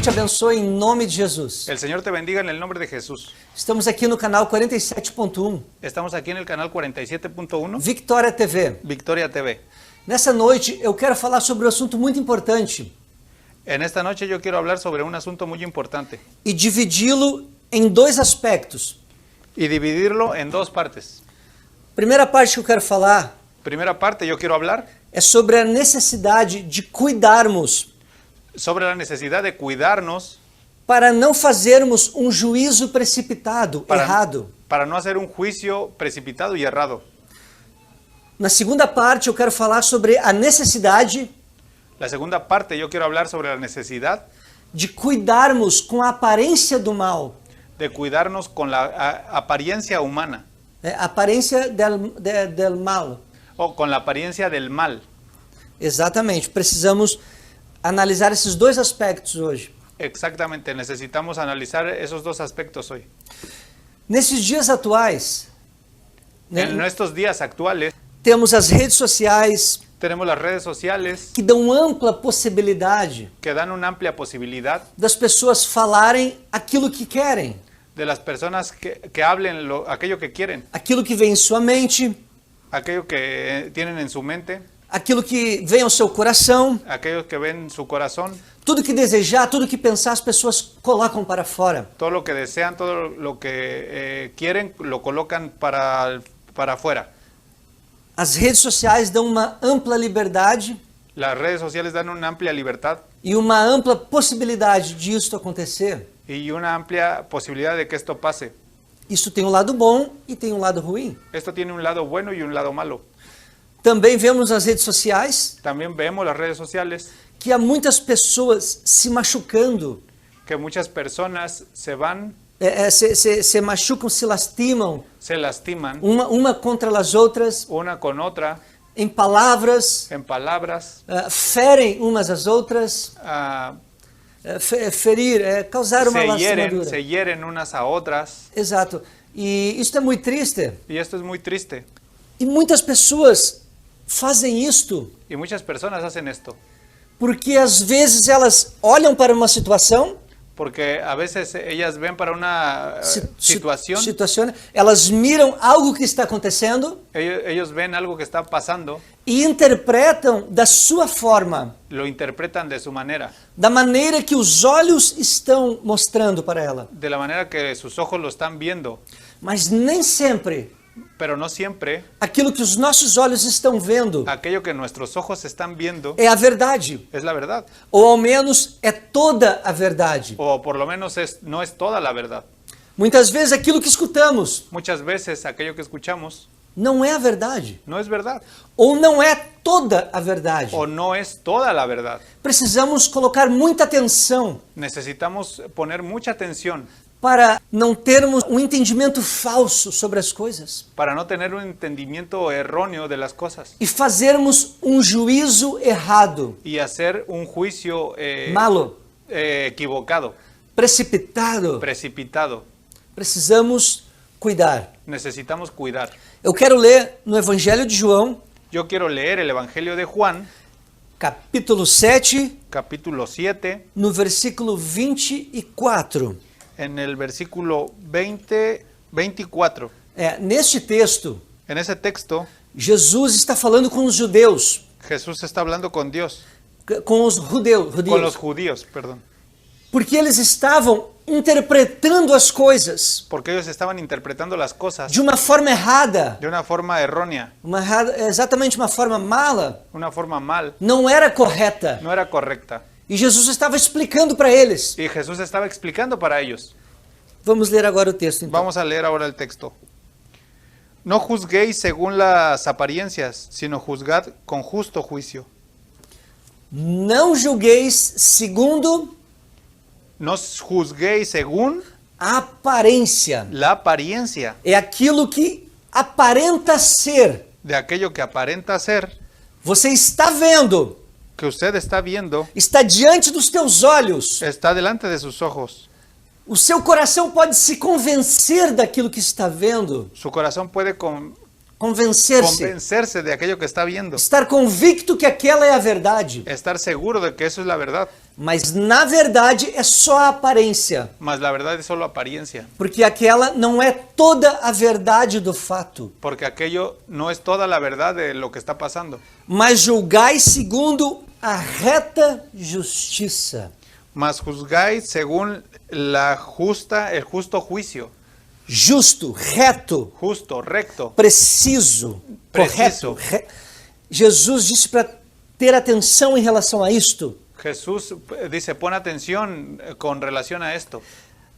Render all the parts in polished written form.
te abençoe em nome de Jesus. El Señor te bendiga en el nombre de Jesús. Estamos aqui no canal 47.1, Estamos aquí en el canal 47.1, Victoria TV. Victoria TV. Nessa noite eu quero falar sobre um assunto muito importante En esta noche yo quiero hablar sobre un asunto muy importante e dividi-lo em dois aspectos. y dividirlo en dos partes. Primeira parte que eu quero falar Primera parte yo quiero hablar é sobre a necessidade de cuidarmos sobre la necesidad de cuidarnos para não fazermos um juízo precipitado, errado. para no hacer un juicio precipitado y errado. Na segunda parte eu quero falar sobre a necessidade La segunda parte yo quiero hablar sobre la necesidad de cuidarmos com a aparência do mal, de cuidarnos con la apariencia humana a aparência del mal. o con la apariencia del mal. Exatamente, precisamos analisar esses dois aspectos hoje. Exactamente, necesitamos analizar esos dos aspectos hoy. Nesses dias atuais, En nuestros días actuales temos as redes sociais tenemos las redes sociales que dão ampla possibilidade que dan una amplia posibilidad das pessoas falarem aquilo que querem, de las personas que hablen aquello que quieren, aquilo que vem em sua mente, aquello que tienen en su mente, aquilo que vem ao seu coração, aquello que ven en su corazón, tudo que desejar, tudo que pensar, as pessoas colocam para fora. todo lo que desean, todo lo que quieren, lo colocan para afuera. As redes sociais dão uma ampla liberdade Las redes sociales dan una amplia libertad e uma ampla possibilidade de isso acontecer. y una amplia posibilidad de que esto pase. Isso tem um lado bom e tem um lado ruim. Esto tiene un lado bueno y un lado malo. Também vemos nas redes sociais También vemos las redes sociales que há muitas pessoas se machucando, que muchas personas se van, se machucam, se lastimam, se lastiman uma contra as outras, una con otra em palavras, en palabras, ferem umas às outras, ferir, causar uma lastimadura. se hieren unas a otras, Exato. E isso é muito triste. y esto es muy triste. E muitas pessoas fazem isto Y muchas personas hacen esto, porque às vezes elas olham para uma situação, porque a veces ellas ven para una situación, elas miram algo que está acontecendo ellos ven algo que está pasando, e interpretam da sua forma, lo interpretan de su manera, da maneira que os olhos estão mostrando para ela. de la manera que sus ojos lo están viendo, Mas nem sempre pero no siempre aquilo que os nossos olhos estão vendo aquello que nuestros ojos están viendo é a verdade, es la verdad, ou ao menos é toda a verdade. o por lo menos no es toda la verdad. Muitas vezes aquilo que escutamos Muchas veces aquello que escuchamos não é a verdade, no es verdad, ou não é toda a verdade. o no es toda la verdad. Precisamos colocar muita atenção Necesitamos poner mucha atención para não termos um entendimento falso sobre as coisas para no tener un entendimiento erróneo de las cosas e fazermos um juízo errado, y hacer un juicio malo, equivocado, precipitado. precipitado. Precisamos cuidar. Necesitamos cuidar. Eu quero ler no Evangelho de João, Yo quiero leer el Evangelio de Juan, capítulo 7, capítulo 7, no versículo 24. en el versículo 24. Neste texto, En ese texto, Jesus está falando com os judeus, Jesús está hablando con Dios, com os judeus, con los judíos, perdón, porque eles estavam interpretando as coisas porque ellos estaban interpretando las cosas de uma forma errada, de una forma errónea, exatamente uma forma mala, una forma mal, não era correta. no era correcta. E Jesus estava explicando para eles. Y Jesús estaba explicando para ellos. Vamos ler agora o texto, então. Vamos a leer ahora el texto. No juzguéis según las apariencias, sino juzgad con justo juicio. Não julgueis segundo No juzguéis según a aparência. la apariencia É aquilo que aparenta ser. de aquello que aparenta ser, Você está vendo, que usted está viendo, está diante dos teus olhos. está delante de sus ojos. O seu coração pode se convencer daquilo que está vendo, Su corazón puede convencer-se, convencerse de aquello que está viendo, estar convicto que aquela é a verdade. estar seguro de que eso es la verdad, Mas na verdade é só a aparência, mas la verdad es solo apariencia, porque aquela não é toda a verdade do fato. porque aquello no es toda la verdad de lo que está pasando. Mas julgai segundo a reta justiça. Mas juzgáis según el justo juicio, Justo, reto, justo, recto. preciso, Preciso. correto. Jesus disse para ter atenção em relação a isto. Jesús dice, pon atención con relación a esto.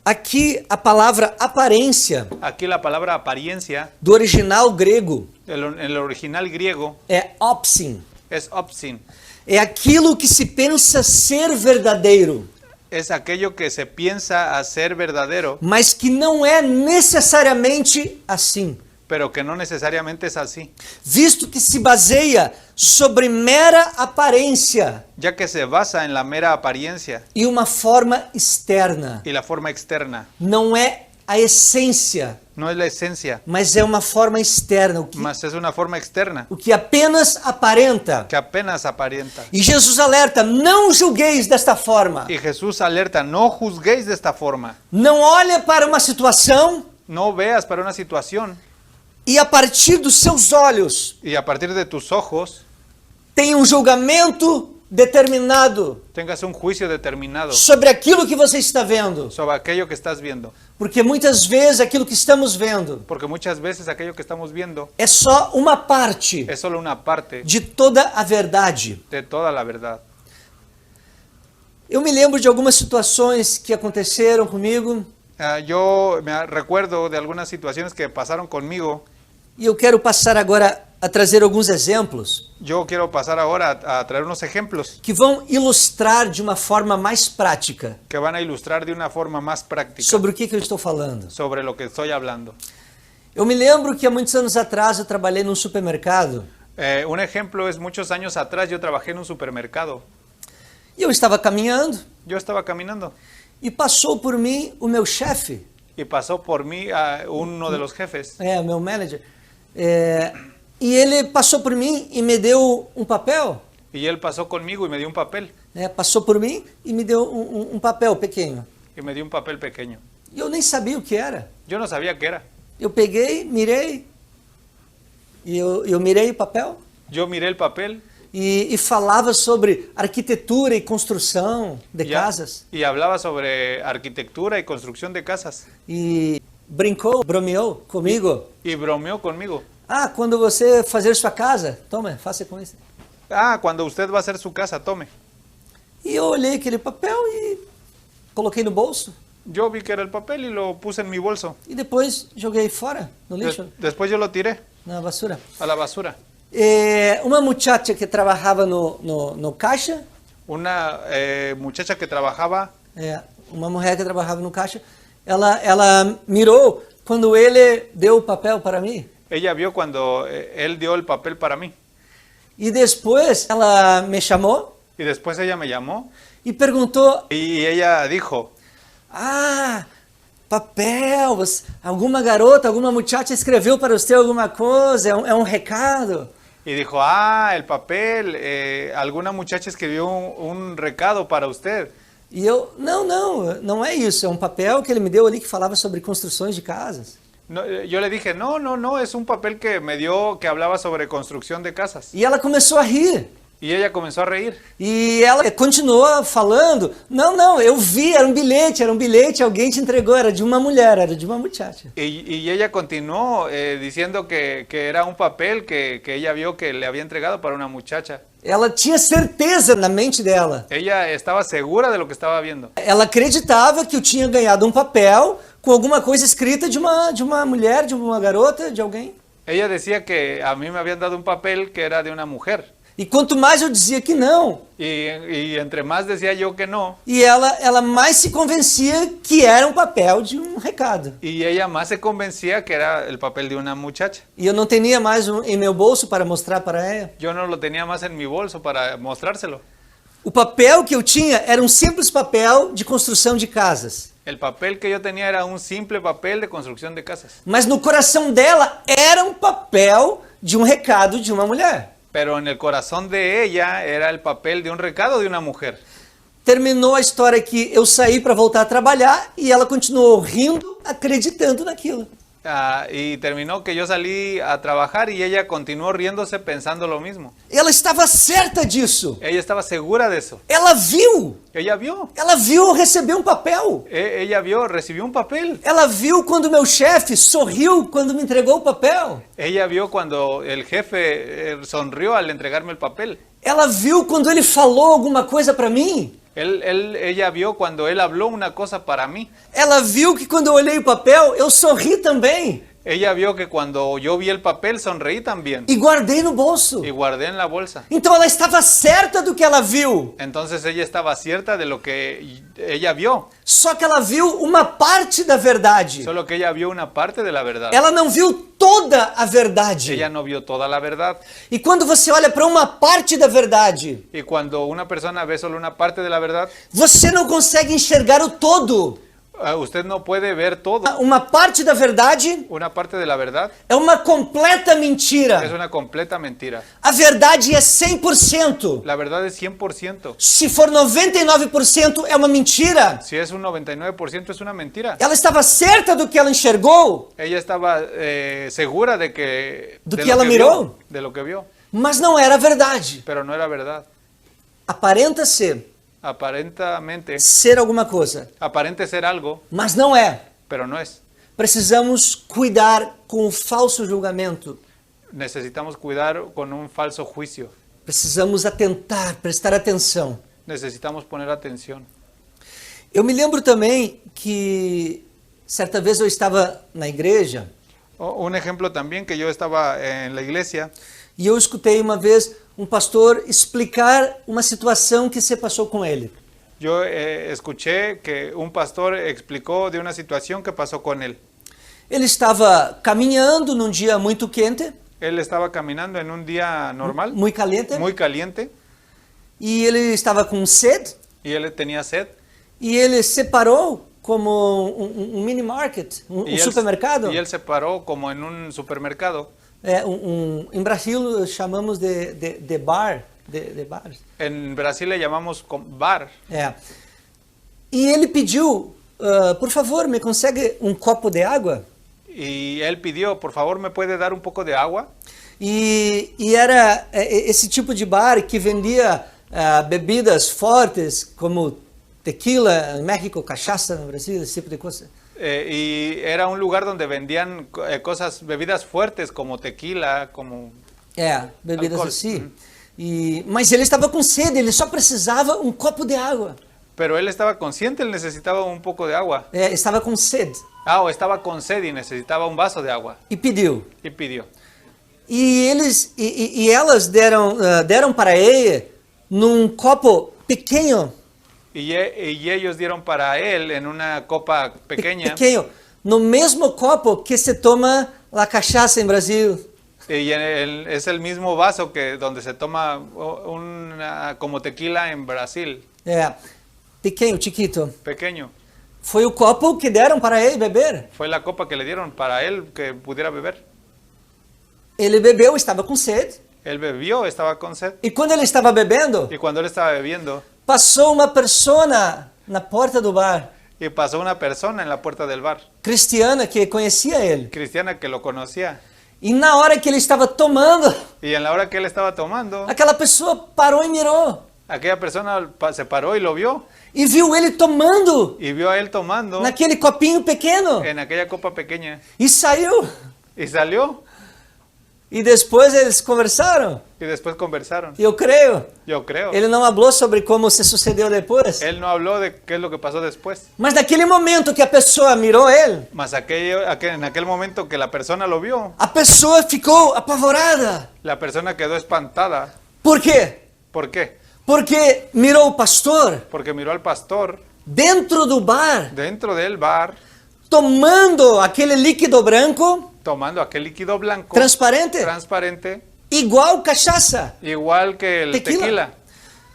Aqui a palavra aparência, Aquí la palabra apariencia, do original grego, en el original griego, é opsin. es opsin. É aquilo que se pensa ser verdadeiro, Es aquello que se piensa a ser verdadero, mas que não é necessariamente assim. pero que no necesariamente es así, Visto que se baseia sobre mera aparência ya que se basa en la mera apariencia e uma forma externa. y la forma externa. Não é a essência, No es la esencia, mas é uma forma externa, más es una forma externa o que apenas aparenta. que apenas aparenta. E Jesus alerta: não julgueis desta forma. Y Jesús alerta, no juzguéis de esta forma, Não olhe para uma situação no veas para una situación e a partir dos seus olhos y a partir de tus ojos tenha um julgamento determinado tengas un juicio determinado sobre aquilo que você está vendo. sobre aquello que estás viendo. Porque muitas vezes aquilo que estamos vendo Porque muchas veces aquello que estamos viendo é só uma parte es solo una parte de toda a verdade. de toda la verdad. Eu me lembro de algumas situações que aconteceram comigo Yo me recuerdo de algunas situaciones que pasaron conmigo. e eu quero passar agora a trazer alguns exemplos Yo quiero pasar ahora a traer unos ejemplos que vão ilustrar de uma forma mais prática que van a ilustrar de una forma más práctica sobre o que eu estou falando. sobre lo que estoy hablando. Eu me lembro que há muitos anos atrás eu trabalhei num supermercado Un ejemplo es muchos años atrás yo trabajé en un supermercado. e eu estava caminhando Yo estaba caminando e passou por mim o meu chefe, y pasó por mí uno de los jefes o meu manager, e ele passou por mim e me deu um papel. y él pasó conmigo y me dio un papel. Passou por mim e me deu um papel pequeno. Y me dio un papel pequeño. E eu nem sabia o que era. Yo no sabía qué era. Eu peguei, mirei, e eu mirei o papel Yo miré el papel e falava sobre arquitetura e construção de casas. y hablaba sobre arquitectura y construcción de casas. E brincou, bromeou comigo. Y bromeó conmigo. Ah, quando você fazer sua casa, toma, faça com isso. Cuando usted va a hacer su casa, tome. E eu olhei aquele papel e coloquei no bolso. Yo vi que era el papel y lo puse en mi bolso. E depois joguei fora, no lixo, Después yo lo tiré na basura. a la basura. Uma muchacha que trabalhava no caixa, Una muchacha que trabajaba, uma mulher que trabalhava no caixa, ela mirou quando ele deu o papel para mim. ella vio cuando él dio el papel para mí. E depois ela me chamou Y después ella me llamó e perguntou: y ella dijo, papel, alguma garota, alguma muchacha escreveu para você alguma coisa, é um recado. y dijo, el papel, alguna muchacha escribió un recado para usted. E eu, não é isso, é um papel que ele me deu ali que falava sobre construções de casas. No, yo le dije, no, es un papel que me dio que hablaba sobre construcción de casas. E ela começou a rir. Y ella comenzó a reír. E ela continuou falando, não, eu vi, era um bilhete, alguém te entregou, era de uma mulher, era de uma muchacha. Y ella continuó diciendo que era un papel que ella vio que le había entregado para una muchacha. Ela tinha certeza na mente dela. Ella estaba segura de lo que estaba viendo. Ela acreditava que eu tinha ganhado um papel com alguma coisa escrita de uma mulher, de uma garota, de alguém. Ella decía que a mí me habían dado un papel que era de una mujer. E quanto mais eu dizia que não, Y entre más decía yo que no, e ela mais se convencia que era um papel de um recado. y ella más se convencía que era el papel de una muchacha. E eu não tinha mais em meu bolso para mostrar para ela. Yo no lo tenía más en mi bolso para mostrárselo. O papel que eu tinha era um simples papel de construção de casas. El papel que yo tenía era un simple papel de construcción de casas. Mas no coração dela era um papel de um recado de uma mulher. Pero en el corazón de ella era el papel de un recado de una mujer. Terminou a história que eu saí para voltar a trabalhar e ela continuou rindo, acreditando naquilo. Y terminó que yo salí a trabajar y ella continuó riéndose pensando lo mismo. Ela estava certa disso. Ella estaba segura de eso. Ela viu. Ella vio. Ela viu eu receber um papel. Ella vio, recibió un papel. Ela viu quando meu chefe sorriu quando me entregou o papel. Ella vio cuando el jefe sonrió al entregarme el papel. Ela viu quando ele falou alguma coisa para mim. Ella vio cuando él habló una cosa para mí. Ela viu que quando eu olhei o papel, eu sorri também. Ella vio que cuando yo vi el papel sonreí también. E guardei no bolso. Y guardé en la bolsa. Então ela estava certa do que ela viu. Entonces ella estaba cierta de lo que ella vio. Só que ela viu uma parte da verdade. Solo que ella vio una parte de la verdad. Ela não viu toda a verdade. Ella no vio toda la verdad. E quando você olha para uma parte da verdade, Y cuando una persona ve solo una parte de la verdad, você não consegue enxergar o todo. usted no puede ver todo. Uma parte da verdade Una parte de la verdad é uma completa es mentira. una completa mentira. A verdade é 100%. La verdad es 100%. Se for 99% é uma mentira. Si es un 99% es una mentira. Ela estava certa do que ela enxergou, Ella estaba segura de que Do de que lo ela que mirou? vio, de lo que vio, mas não era verdade. pero no era verdad. Aparenta ser Aparente alguma coisa, ser algo, mas não é. pero no es. Precisamos cuidar com o falso julgamento. Necesitamos cuidar con un falso juicio. Precisamos atentar, prestar atenção. Necesitamos poner atención. Eu me lembro também que certa vez eu estava na igreja Un ejemplo también que yo estaba en la iglesia e eu escutei uma vez um pastor explicar uma situação que se passou com ele. Yo escuché que un pastor explicó de una situación que pasó con él. Ele estava caminhando num dia muito quente, Él estaba caminando en un día normal, muito caliente, muy caliente, e ele estava com sede, y él tenía sed. e ele separou como mini market, Y supermercado. y él se paró como en un supermercado. Em Brasil chamamos de bar, de bar. En Brasil le llamamos bar. E ele pediu, por favor, me consegue um copo de água? Y él pidió, por favor, ¿me puede dar un poco de agua? E era esse tipo de bar que vendia bebidas fortes, como tequila, no México, cachaça no Brasil, esse tipo de coisa. Y era un lugar donde vendían bebidas fuertes como tequila, como... Bebidas alcohol. assim. Mas ele estava com sede, ele só precisava um copo de água. Pero él estaba consciente, él necesitaba un poco de agua. Estava com sede. O estaba con sed y necesitaba un vaso de agua. E pediu. Y pidió. E elas deram para ele num copo pequeno. Y ellos dieron para él en una copa pequeña. Pequeno. No mesmo copo que se toma a cachaça em Brasil. Y es el mismo vaso que donde se toma como tequila en Brasil. Pequeno, chiquito. Pequeño. Foi o copo que deram para ele beber. Fue la copa que le dieron para él que pudiera beber. Ele bebeu, estava com sede. Él bebió, estaba con sed. E quando ele estava bebendo, Y cuando él estaba bebiendo, passou uma persona na porta do bar, y pasó una persona en la puerta del bar, cristiana, que conhecia ele. cristiana que lo conocía. E na hora que ele estava tomando, Y en la hora que él estaba tomando, aquela pessoa parou e mirou. aquella persona se paró y lo vio. E viu ele tomando Y vio a él tomando naquele copinho pequeno. en aquella copa pequeña. E saiu. Y salió. E depois eles conversaram. Y después conversaron. Eu creio. Yo creo. Ele não falou sobre como se sucedeu depois. Él no habló de qué es lo que pasó después. Mas naquele momento que a pessoa mirou ele, Mas en aquel momento que la persona lo vio, a pessoa ficou apavorada. la persona quedó espantada. Por quê? ¿Por qué? Porque mirou o pastor Porque miró al pastor dentro do bar, dentro del bar tomando aquele líquido branco, tomando aquel líquido blanco transparente, transparente, igual cachaça. igual que el Tequila. tequila.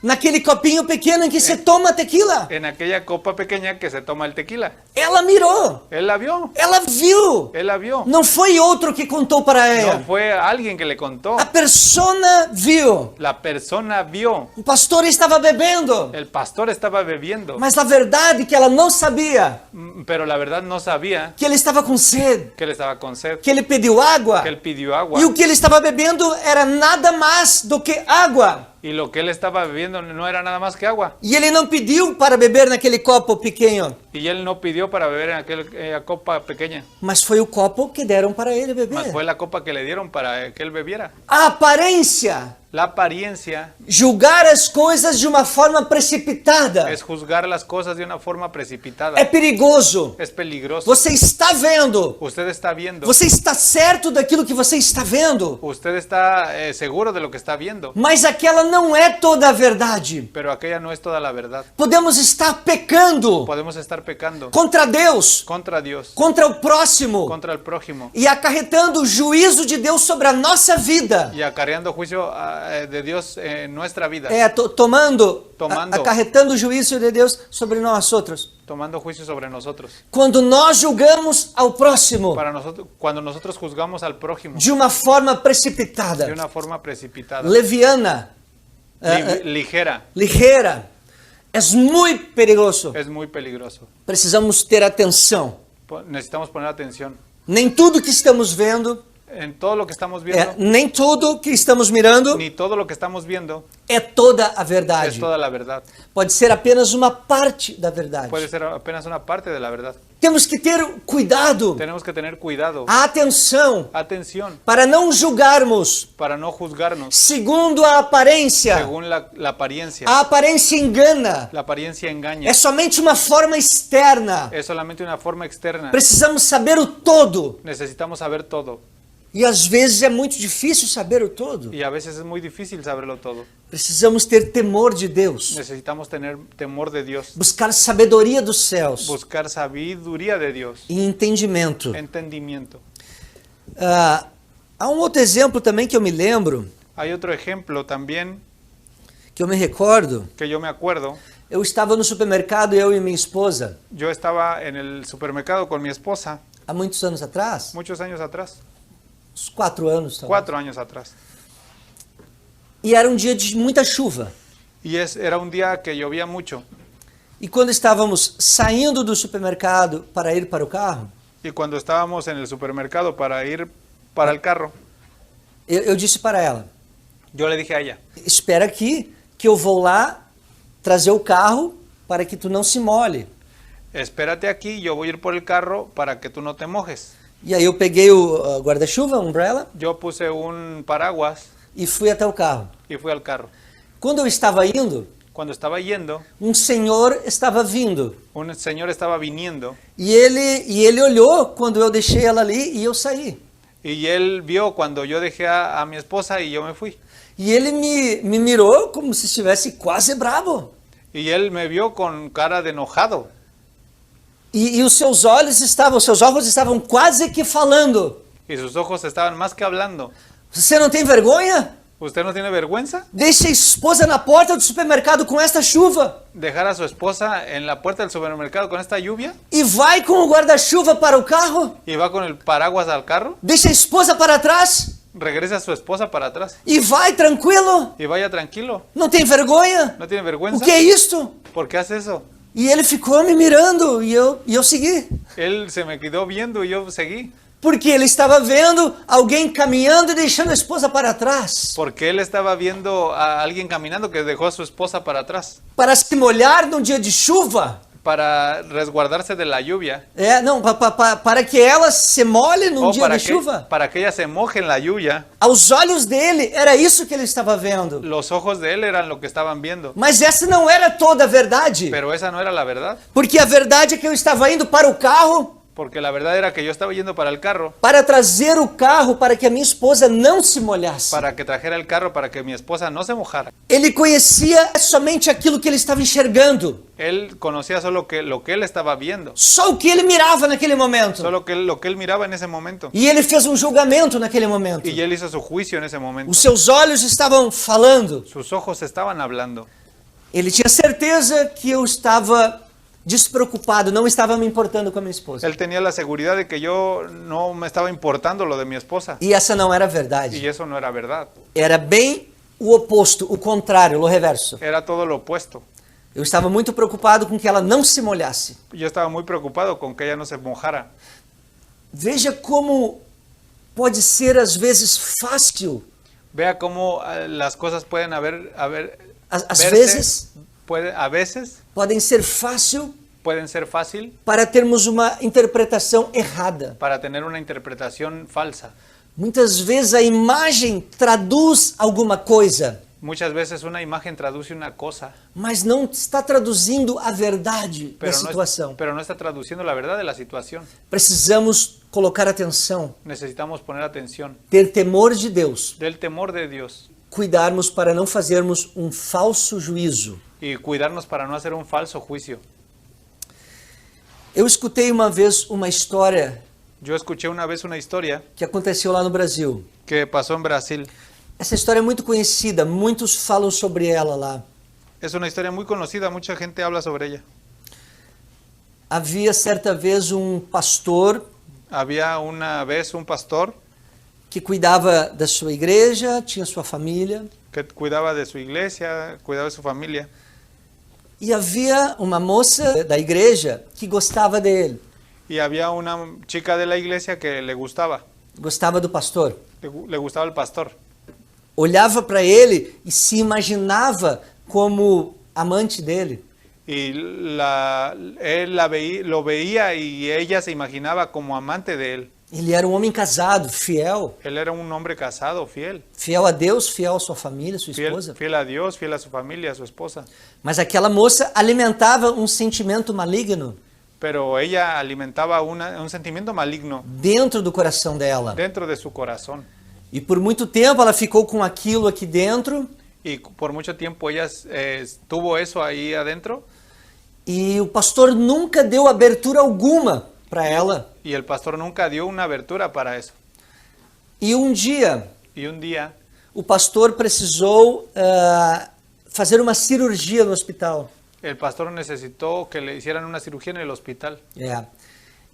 naquele copinho pequeno em que se toma tequila. en aquella copa pequeña que se toma el tequila. Ela mirou, Él la vio, ela viu. él la vio. Não foi outro que contou para No ela. fue alguien que le contó. A persona viu. La persona vio. O pastor estava bebendo, El pastor estaba bebiendo, mas a verdade é que ela não sabia pero la verdad no sabía que ele estava com sede, que él estaba con sed, que ele pediu água. que él pidió agua. E o que ele estava bebendo era nada mais do que água. Y lo que él estaba bebiendo no era nada más que agua. E ele não pediu para beber naquele copo pequeno, Y él no pidió para beber en aquella copa pequeña, mas foi o copo que deram para ele más beber. fue la copa que le dieron para que él bebiera. A aparência, La apariencia julgar as coisas de uma forma precipitada, es juzgar las cosas de una forma precipitada. é perigoso. Es peligroso. Você está vendo, Usted está viendo. você está certo daquilo que você está vendo, Usted está seguro de lo que está viendo. mas aquela não é toda a verdade. Pero aquella no es toda la verdad. Podemos estar pecando Podemos estar pecando contra Deus, contra Dios, contra o próximo contra el prójimo e acarretando o juízo de Deus sobre a nossa vida. y acarreando juicio de Dios en nuestra vida. Tomando, Tomando. acarretando o juízo de Deus sobre nós outros. Tomando juicio sobre nosotros. Quando nós julgamos ao próximo Para nosotros, cuando nosotros juzgamos al prójimo de uma forma precipitada, de una forma precipitada, leviana, ligera, ligeira, é muito perigoso. es muy peligroso. Precisamos ter atenção. Necesitamos poner atención Nem tudo que estamos vendo, en todo lo que estamos viendo, nem tudo que estamos mirando ni todo lo que estamos viendo é toda a es verdade. toda la verdad. Pode ser apenas uma parte da verdade. Puede ser apenas una parte de la verdad. Temos que ter cuidado, Tenemos que tener cuidado, atenção, atención, para não julgarmos para no juzgarnos segundo a aparência. según la apariencia. A aparência engana. La apariencia engaña. É somente uma forma externa. Es solamente una forma externa. Precisamos saber o todo. Necesitamos saber todo. E às vezes é muito difícil saber o todo. Y a veces es muy difícil saberlo todo. Precisamos ter temor de Deus. Necesitamos tener temor de Dios. Buscar sabedoria dos céus. Buscar sabiduría de Dios. E entendimento. Entendimiento. Há um outro exemplo também que eu me lembro, Hay otro ejemplo también que eu me recordo. que yo me acuerdo. Eu estava no supermercado, eu e minha esposa, Yo estaba en el supermercado con mi esposa há muitos anos atrás, muchos años atrás, uns 4 anos talvez. 4 años atrás. E era um dia de muita chuva. Y era un día que llovía mucho. E quando estávamos saindo do supermercado para ir para o carro, Y cuando estábamos en el supermercado para ir para el carro, eu disse para ela, yo le dije a ella, espera aqui que eu vou lá trazer o carro para que tu não se molhe. espérate aquí, yo voy a ir por el carro para que tú no te mojes. E aí eu peguei o guarda-chuva, umbrella, Yo puse un paraguas e fui até o carro. y fui al carro. Quando eu estava indo, Cuando estaba yendo, um senhor estava vindo. un señor estaba viniendo E ele olhou quando eu deixei ela ali e eu saí. y él vio cuando yo dejé a mi esposa y yo me fui. E ele me mirou como se estivesse quase bravo. Y él me vio con cara de enojado. E os seus olhos estavam quase que falando. Y sus ojos estaban más que hablando. Você não tem vergonha? ¿Usted no tiene vergüenza? Deixa a esposa na porta do supermercado com esta chuva ¿Dejar a su esposa en la puerta del supermercado con esta lluvia? e vai com o guarda-chuva para o carro? ¿Y va con el paraguas al carro? Deixa a esposa para trás Regresa a su esposa para atrás. e vai tranquilo? Y vaya tranquilo. Não tem vergonha? ¿No tiene O vergüenza? que é isto? ¿Por qué hace eso? E ele ficou me mirando e eu segui. Él se me quedó viendo y yo seguí. Porque ele estava vendo alguém caminhando e deixando a esposa para trás. Porque él estaba viendo a alguien caminando que dejó a su esposa para atrás. Para se molhar num dia de chuva. Para resguardarse de la lluvia. Para que ela se molhe num O dia de chuva. para que ella se moje en la lluvia. Aos olhos dele, era isso que ele estava vendo. Los ojos de él eran lo que estaban viendo. Mas essa não era toda a verdade. Pero esa no era la verdad. Porque a verdade é que eu estava indo para o carro Porque la verdad era que yo estaba yendo para el carro. para trazer o carro para que a minha esposa não se molhasse. Para que trajera el carro para que mi esposa no se mojara. Ele conhecia somente aquilo que ele estava enxergando. Él conocía solo lo que él estaba viendo. Só o que ele mirava naquele momento. Solo lo que él miraba en ese momento. E ele fez um julgamento naquele momento. Y él hizo su juicio en ese momento. Os seus olhos estavam falando. Sus ojos estaban hablando. Ele tinha certeza que eu estava despreocupado, não estava me importando com a minha esposa. Él tenía la seguridad de que yo no me estaba importando lo de mi esposa. E essa não era a verdade. Y eso no era verdad. Era bem o oposto, o contrário, o reverso. Era todo lo opuesto. Eu estava muito preocupado com que ela não se molhasse. Yo estaba muy preocupado con que ella no se mojara. Veja como pode ser às vezes fácil, Vea cómo las cosas pueden às vezes a veces podem ser fácil pueden ser fácil para termos uma interpretação errada. para tener una interpretación falsa. Muitas vezes a imagem traduz alguma coisa, Muchas veces una imagen traduce una cosa, mas não está traduzindo a verdade da situação. pero no está traduciendo la verdad de la situación. Precisamos colocar atenção, Necesitamos poner atención ter temor de Deus, del temor de Dios cuidarmos para não fazermos um falso juízo. y cuidarnos para no hacer un falso juicio. Eu escutei uma vez uma história Yo escuché una vez una historia que aconteceu lá no Brasil. que pasó en Brasil. Essa história é muito conhecida, muitos falam sobre ela lá. Es una historia muy conocida, mucha gente habla sobre ella. Havia certa vez um pastor Había una vez un pastor que cuidava da sua igreja, tinha sua família, que cuidaba de su iglesia, cuidaba de su familia. e havia uma moça da igreja que gostava dele, Y había una chica de la iglesia que le gustaba do pastor. le gustaba el pastor. Olhava para ele e se imaginava como amante dele. Y él lo veía y ella se imaginaba como amante de él. Ele era um homem casado, fiel, Él era un hombre casado, fiel. fiel a Deus, fiel à sua família, sua Fiel, esposa. fiel a Dios, fiel a su familia, a su esposa. Mas aquela moça alimentava um sentimento maligno Pero ella alimentaba un sentimiento maligno dentro do coração dela. dentro de su corazón. E por muito tempo ela ficou com aquilo aqui dentro, Y por mucho tiempo ella tuvo eso ahí adentro e o pastor nunca deu abertura alguma para ela. y el pastor nunca dio una abertura para eso. E um dia Y un día o pastor precisou fazer uma cirurgia no hospital. el pastor necesitó que le hicieran una cirugía en el hospital.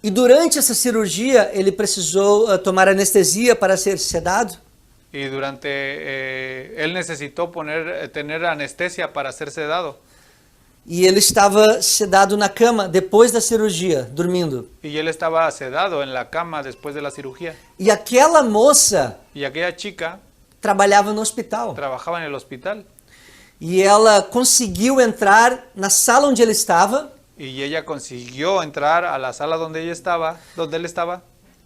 E durante essa cirurgia ele precisou tomar anestesia para ser sedado. Y él necesitó tener anestesia para ser sedado. E ele estava sedado na cama depois da cirurgia, dormindo. Y él estaba sedado en la cama después de la cirugía. E aquela moça Y aquella chica trabalhava no hospital. trabajaba en el hospital. E ela conseguiu entrar na sala onde ele estava. Y ella consiguió entrar a la sala donde él estaba.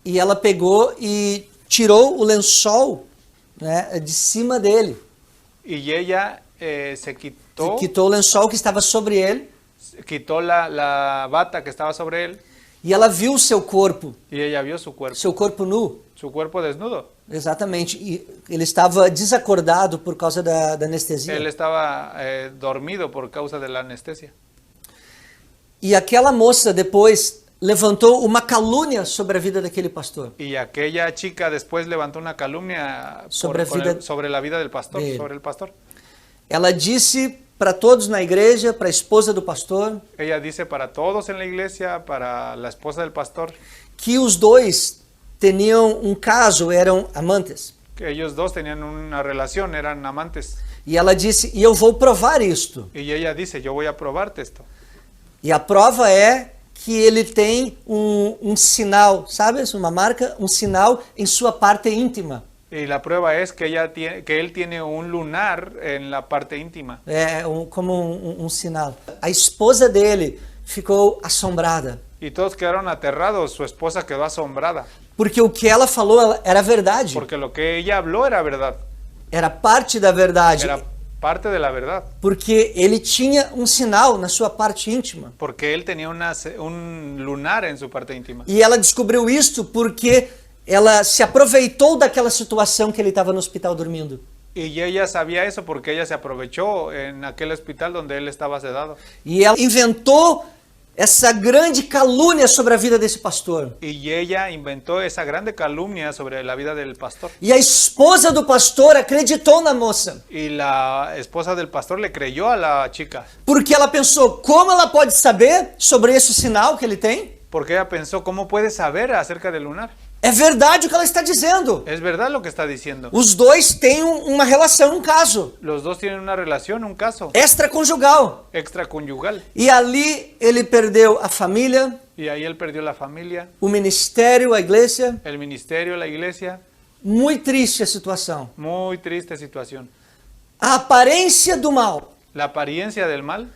E ela pegou e tirou o lençol, né, de cima dele. Y ella se quitó, Quitou o lençol que estava sobre ele. quitó la bata que estaba sobre él. E ela viu o seu corpo Y ella vio su corpo nu. cuerpo desnudo. Exatamente. E ele estava desacordado por causa da anestesia. Él estaba dormido por causa de la anestesia. E aquela moça depois levantou uma calúnia sobre a vida daquele pastor. Y aquella chica después levantó una calumnia Sobre la vida del pastor, de él. sobre el pastor. Ela disse para todos na igreja, para a esposa do pastor, Ella dice para todos en la iglesia, para la esposa del pastor, que os dois tinham um caso, eram amantes. que ellos dos tenían una relación, eran amantes. E ela disse, e eu vou provar isto. Y ella dice, yo voy a probarte esto. E a prova é que ele tem um sinal, sabes? Uma marca, um sinal em sua parte íntima. Y la prueba es que él tiene un lunar en la parte íntima. Como um sinal. A esposa dele ficou assombrada. Y todos quedaron aterrados, su esposa quedó asombrada. Porque o que ela falou era verdade. Porque lo que ella habló era verdad, Era parte da verdade. era parte de la verdad. Porque ele tinha um sinal na sua parte íntima. Porque él tenía un lunar en su parte íntima. E ela descobriu isto porque ela se aproveitou daquela situação que ele estava no hospital dormindo. Y ella sabía eso porque ella se aprovechó en aquel hospital donde él estaba sedado. E ela inventou essa grande calúnia sobre a vida desse pastor. Y ella inventó esa grande calumnia sobre la vida del pastor. E a esposa do pastor acreditou na moça, Y la esposa del pastor le creyó a la chica, porque ela pensou, como ela pode saber sobre esse sinal que ele tem? porque ella pensó, ¿cómo puede saber acerca del lunar? É verdade o que ela está dizendo. Es verdad lo que está diciendo. Os dois têm uma relação, um caso Los dos tienen una relación, un caso extraconjugal. extraconyugal. E ali ele perdeu a família, Y ahí él perdió la familia, o ministério, a igreja. el ministerio, la iglesia. Muito triste a situação. Muy triste situación. A aparência do mal, La apariencia del mal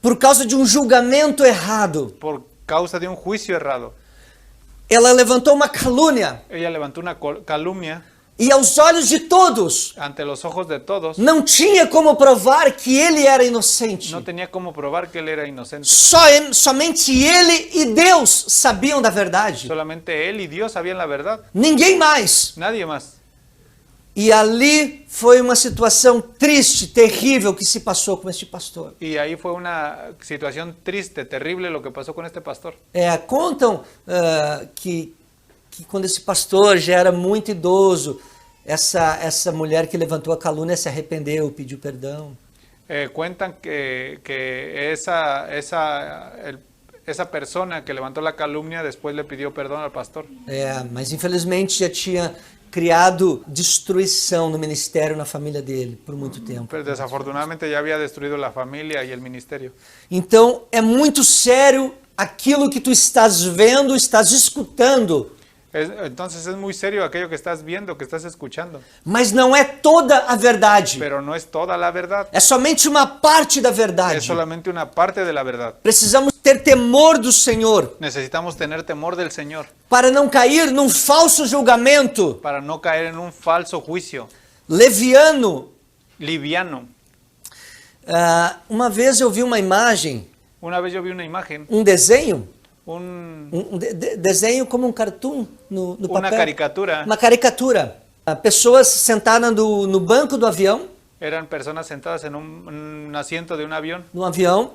por causa de um julgamento errado. por causa de un juicio errado. Ela levantou uma calúnia Ella levantó una calumnia e aos olhos de todos ante los ojos de todos. não tinha como provar que ele era inocente. No tenía cómo probar que él era inocente. Somente ele e Deus sabiam da verdade. Solamente él y Dios sabían la verdad. Ninguém mais. Nadie más. E ali foi uma situação triste, terrível que se passou com este pastor. Y ahí fue una situación triste, terrible lo que pasó con este pastor. Contam que quando esse pastor já era muito idoso, essa mulher que levantou a calúnia se arrependeu, pediu perdão. Cuentan que esa persona que levantó la calumnia después le pidió perdón al pastor. Mas infelizmente já tinha criado destruição no ministério, na família dele, por muito tempo. Pero desafortunadamente ya había destruido la familia y el ministerio. Então é muito sério aquilo que tu estás vendo, estás escutando. Entonces es muy serio aquello que estás viendo, que estás escuchando. Mas não é toda a verdade. Pero no es toda la verdad. É somente uma parte da verdade. Es solamente una parte de la verdad. Precisamos ter temor do Senhor Necesitamos tener temor del Señor para não cair num falso julgamento para no caer en un falso juicio leviano. liviano. Uma vez eu vi uma imagem, Una vez yo vi una imagen, um desenho, un- desenho como um cartoon no papel. una caricatura. Uma caricatura. Pessoas sentadas no banco do avião, Eran personas sentadas en un asiento de un avión no avião,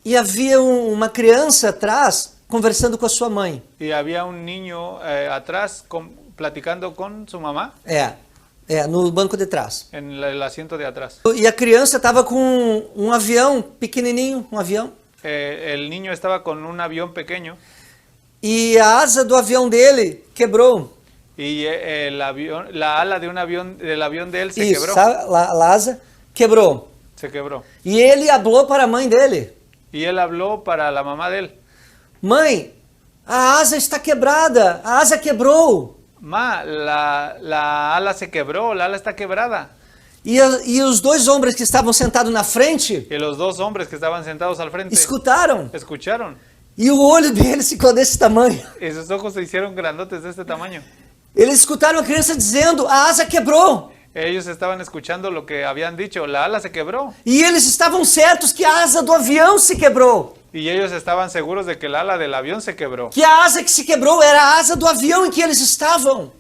e havia uma criança atrás conversando com a sua mãe. y había un niño atrás platicando con su mamá No banco de trás. en el asiento de atrás. E a criança estava com um avião pequenininho, um avião, El niño estaba con un avión pequeño e a asa do avião dele quebrou. y la ala de del avión de él se Isso, quebró. sabe? A asa quebrou. Se quebró. E ele falou para a mãe dele: Y él habló para la mamá de él. Mãe, a asa está quebrada, a asa quebrou. Ma, la ala se quebró, la ala está quebrada. E os dois homens que estavam sentados na frente Y los dos hombres que estaban sentados al frente escutaram. escucharon. E o olho deles ficou desse tamanho. Y sus ojos se hicieron grandotes de este tamaño. Eles escutaram a criança dizendo: a asa quebrou. Ellos estaban escuchando lo que habían dicho, la ala se quebró. E eles estavam certos que a asa do avião se quebrou. Y ellos estaban seguros de que el ala del avión se quebró. Que a asa que se quebrou era a asa do avião em que eles estavam.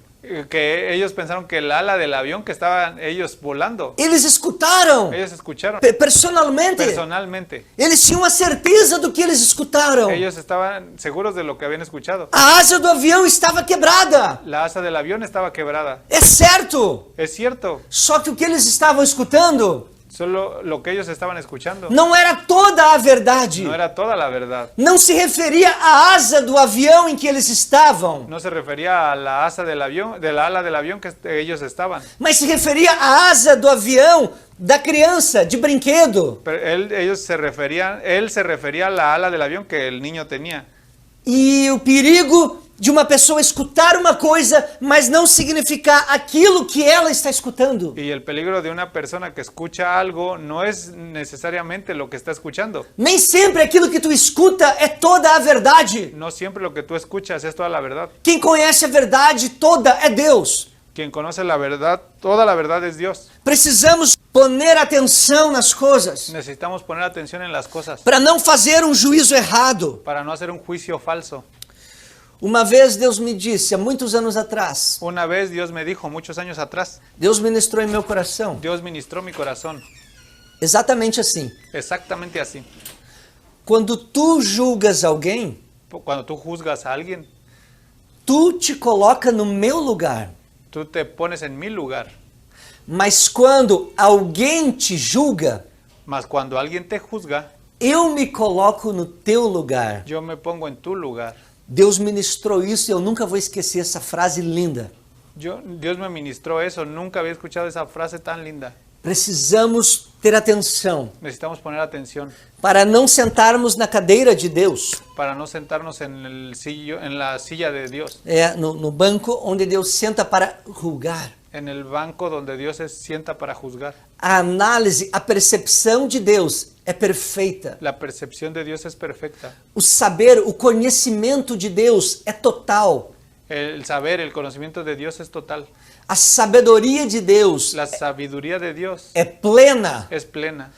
Que ellos pensaron que el ala del avión que estaban ellos volando. Eles escutaram. Ellos escucharon Personalmente. Eles tinham a certeza do que eles escutaram. Ellos estaban seguros de lo que habían escuchado. A asa do avião estava quebrada. La asa del avión estaba quebrada. É certo. Es cierto. Só que o que eles estavam escutando Solo lo que ellos estaban escuchando não era toda a verdade. no era toda la verdad. Não se referia à asa do avião em que eles estavam, No se refería a la asa del avión, de la ala del avión que ellos estaban. mas se referia à asa do avião da criança, de brinquedo. Pero él se refería a la ala del avión que el niño tenía. E o perigo de uma pessoa escutar uma coisa, mas não significar aquilo que ela está escutando. Y el peligro de una persona que escucha algo no es necesariamente lo que está escuchando. Nem sempre aquilo que tu escuta é toda a verdade. No siempre lo que tú escuchas es toda la verdad. Quem conhece a verdade toda é Deus. Quien conoce la verdad, toda la verdad es Dios. Precisamos poner atenção nas coisas Necesitamos poner atención en las cosas para não fazer um juízo errado. para no hacer un juicio falso. Uma vez Deus me disse, há muitos anos atrás, Una vez Dios me dijo, muchos años atrás, Deus ministrou em meu coração, Dios ministró mi corazón exatamente assim. exactamente así. Quando tu julgas alguém, Cuando tú juzgas a alguien, tu te coloca no meu lugar. tú te pones en mi lugar. Mas quando alguém te julga, Mas cuando alguien te juzga, eu me coloco no teu lugar. yo me pongo en tu lugar. Deus ministrou isso e eu nunca vou esquecer essa frase linda. Dios me ministró eso, nunca había escuchado esa frase tan linda. Precisamos ter atenção Necesitamos poner atención para não sentarmos na cadeira de Deus, para no sentarnos en la silla de Dios, no banco onde Deus senta para julgar. en el banco donde Dios se sienta para juzgar. A análise, a percepção de Deus é perfeita. La percepción de Dios es perfecta. O saber, o conhecimento de Deus é total. El saber, el conocimiento de Dios es total. A sabedoria de Deus La sabiduría de Dios é plena. es plena.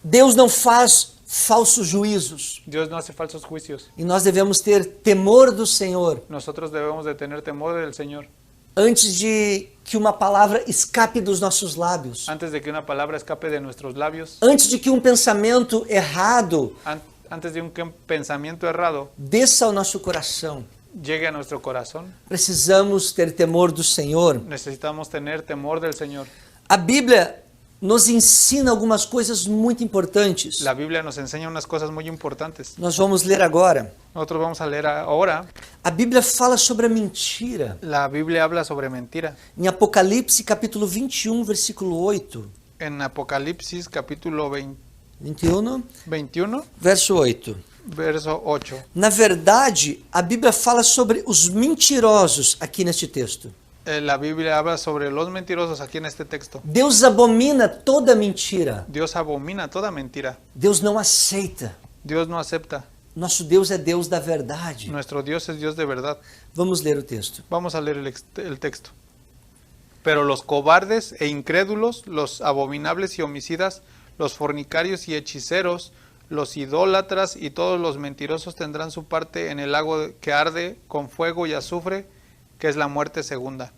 Deus não faz falsos juízos. Dios no hace falsos juicios. E nós devemos ter temor do Senhor Nosotros debemos de tener temor del Señor antes de que uma palavra escape dos nossos lábios. antes de que una palabra escape de nuestros labios, Antes de que um pensamento errado antes de un pensamiento errado desça ao nosso coração. llegue a nuestro corazón. Precisamos ter temor do Senhor. Necesitamos tener temor del Señor. A Bíblia nos ensina algumas coisas muito importantes. La Biblia nos enseña unas cosas muy importantes. Nós vamos ler agora. Nosotros vamos a leer ahora. A Bíblia fala sobre a mentira. La Biblia habla sobre mentira. Em Apocalipse, capítulo 21, versículo 8. En Apocalipsis capítulo 21, 21, verso 8. verso 8. Na verdade, a Bíblia fala sobre os mentirosos aqui neste texto. La Biblia habla sobre los mentirosos aquí en este texto. Deus abomina toda mentira. Dios abomina toda mentira. Deus não aceita. Dios no acepta. Nosso Deus é Deus da verdade. Nuestro Dios es Dios de verdad. Vamos ler o texto. Vamos a leer el texto. Pero los cobardes e incrédulos, los abominables y homicidas, los fornicarios y hechiceros, los idólatras y todos los mentirosos tendrán su parte en el lago que arde con fuego y azufre, que es la muerte segunda.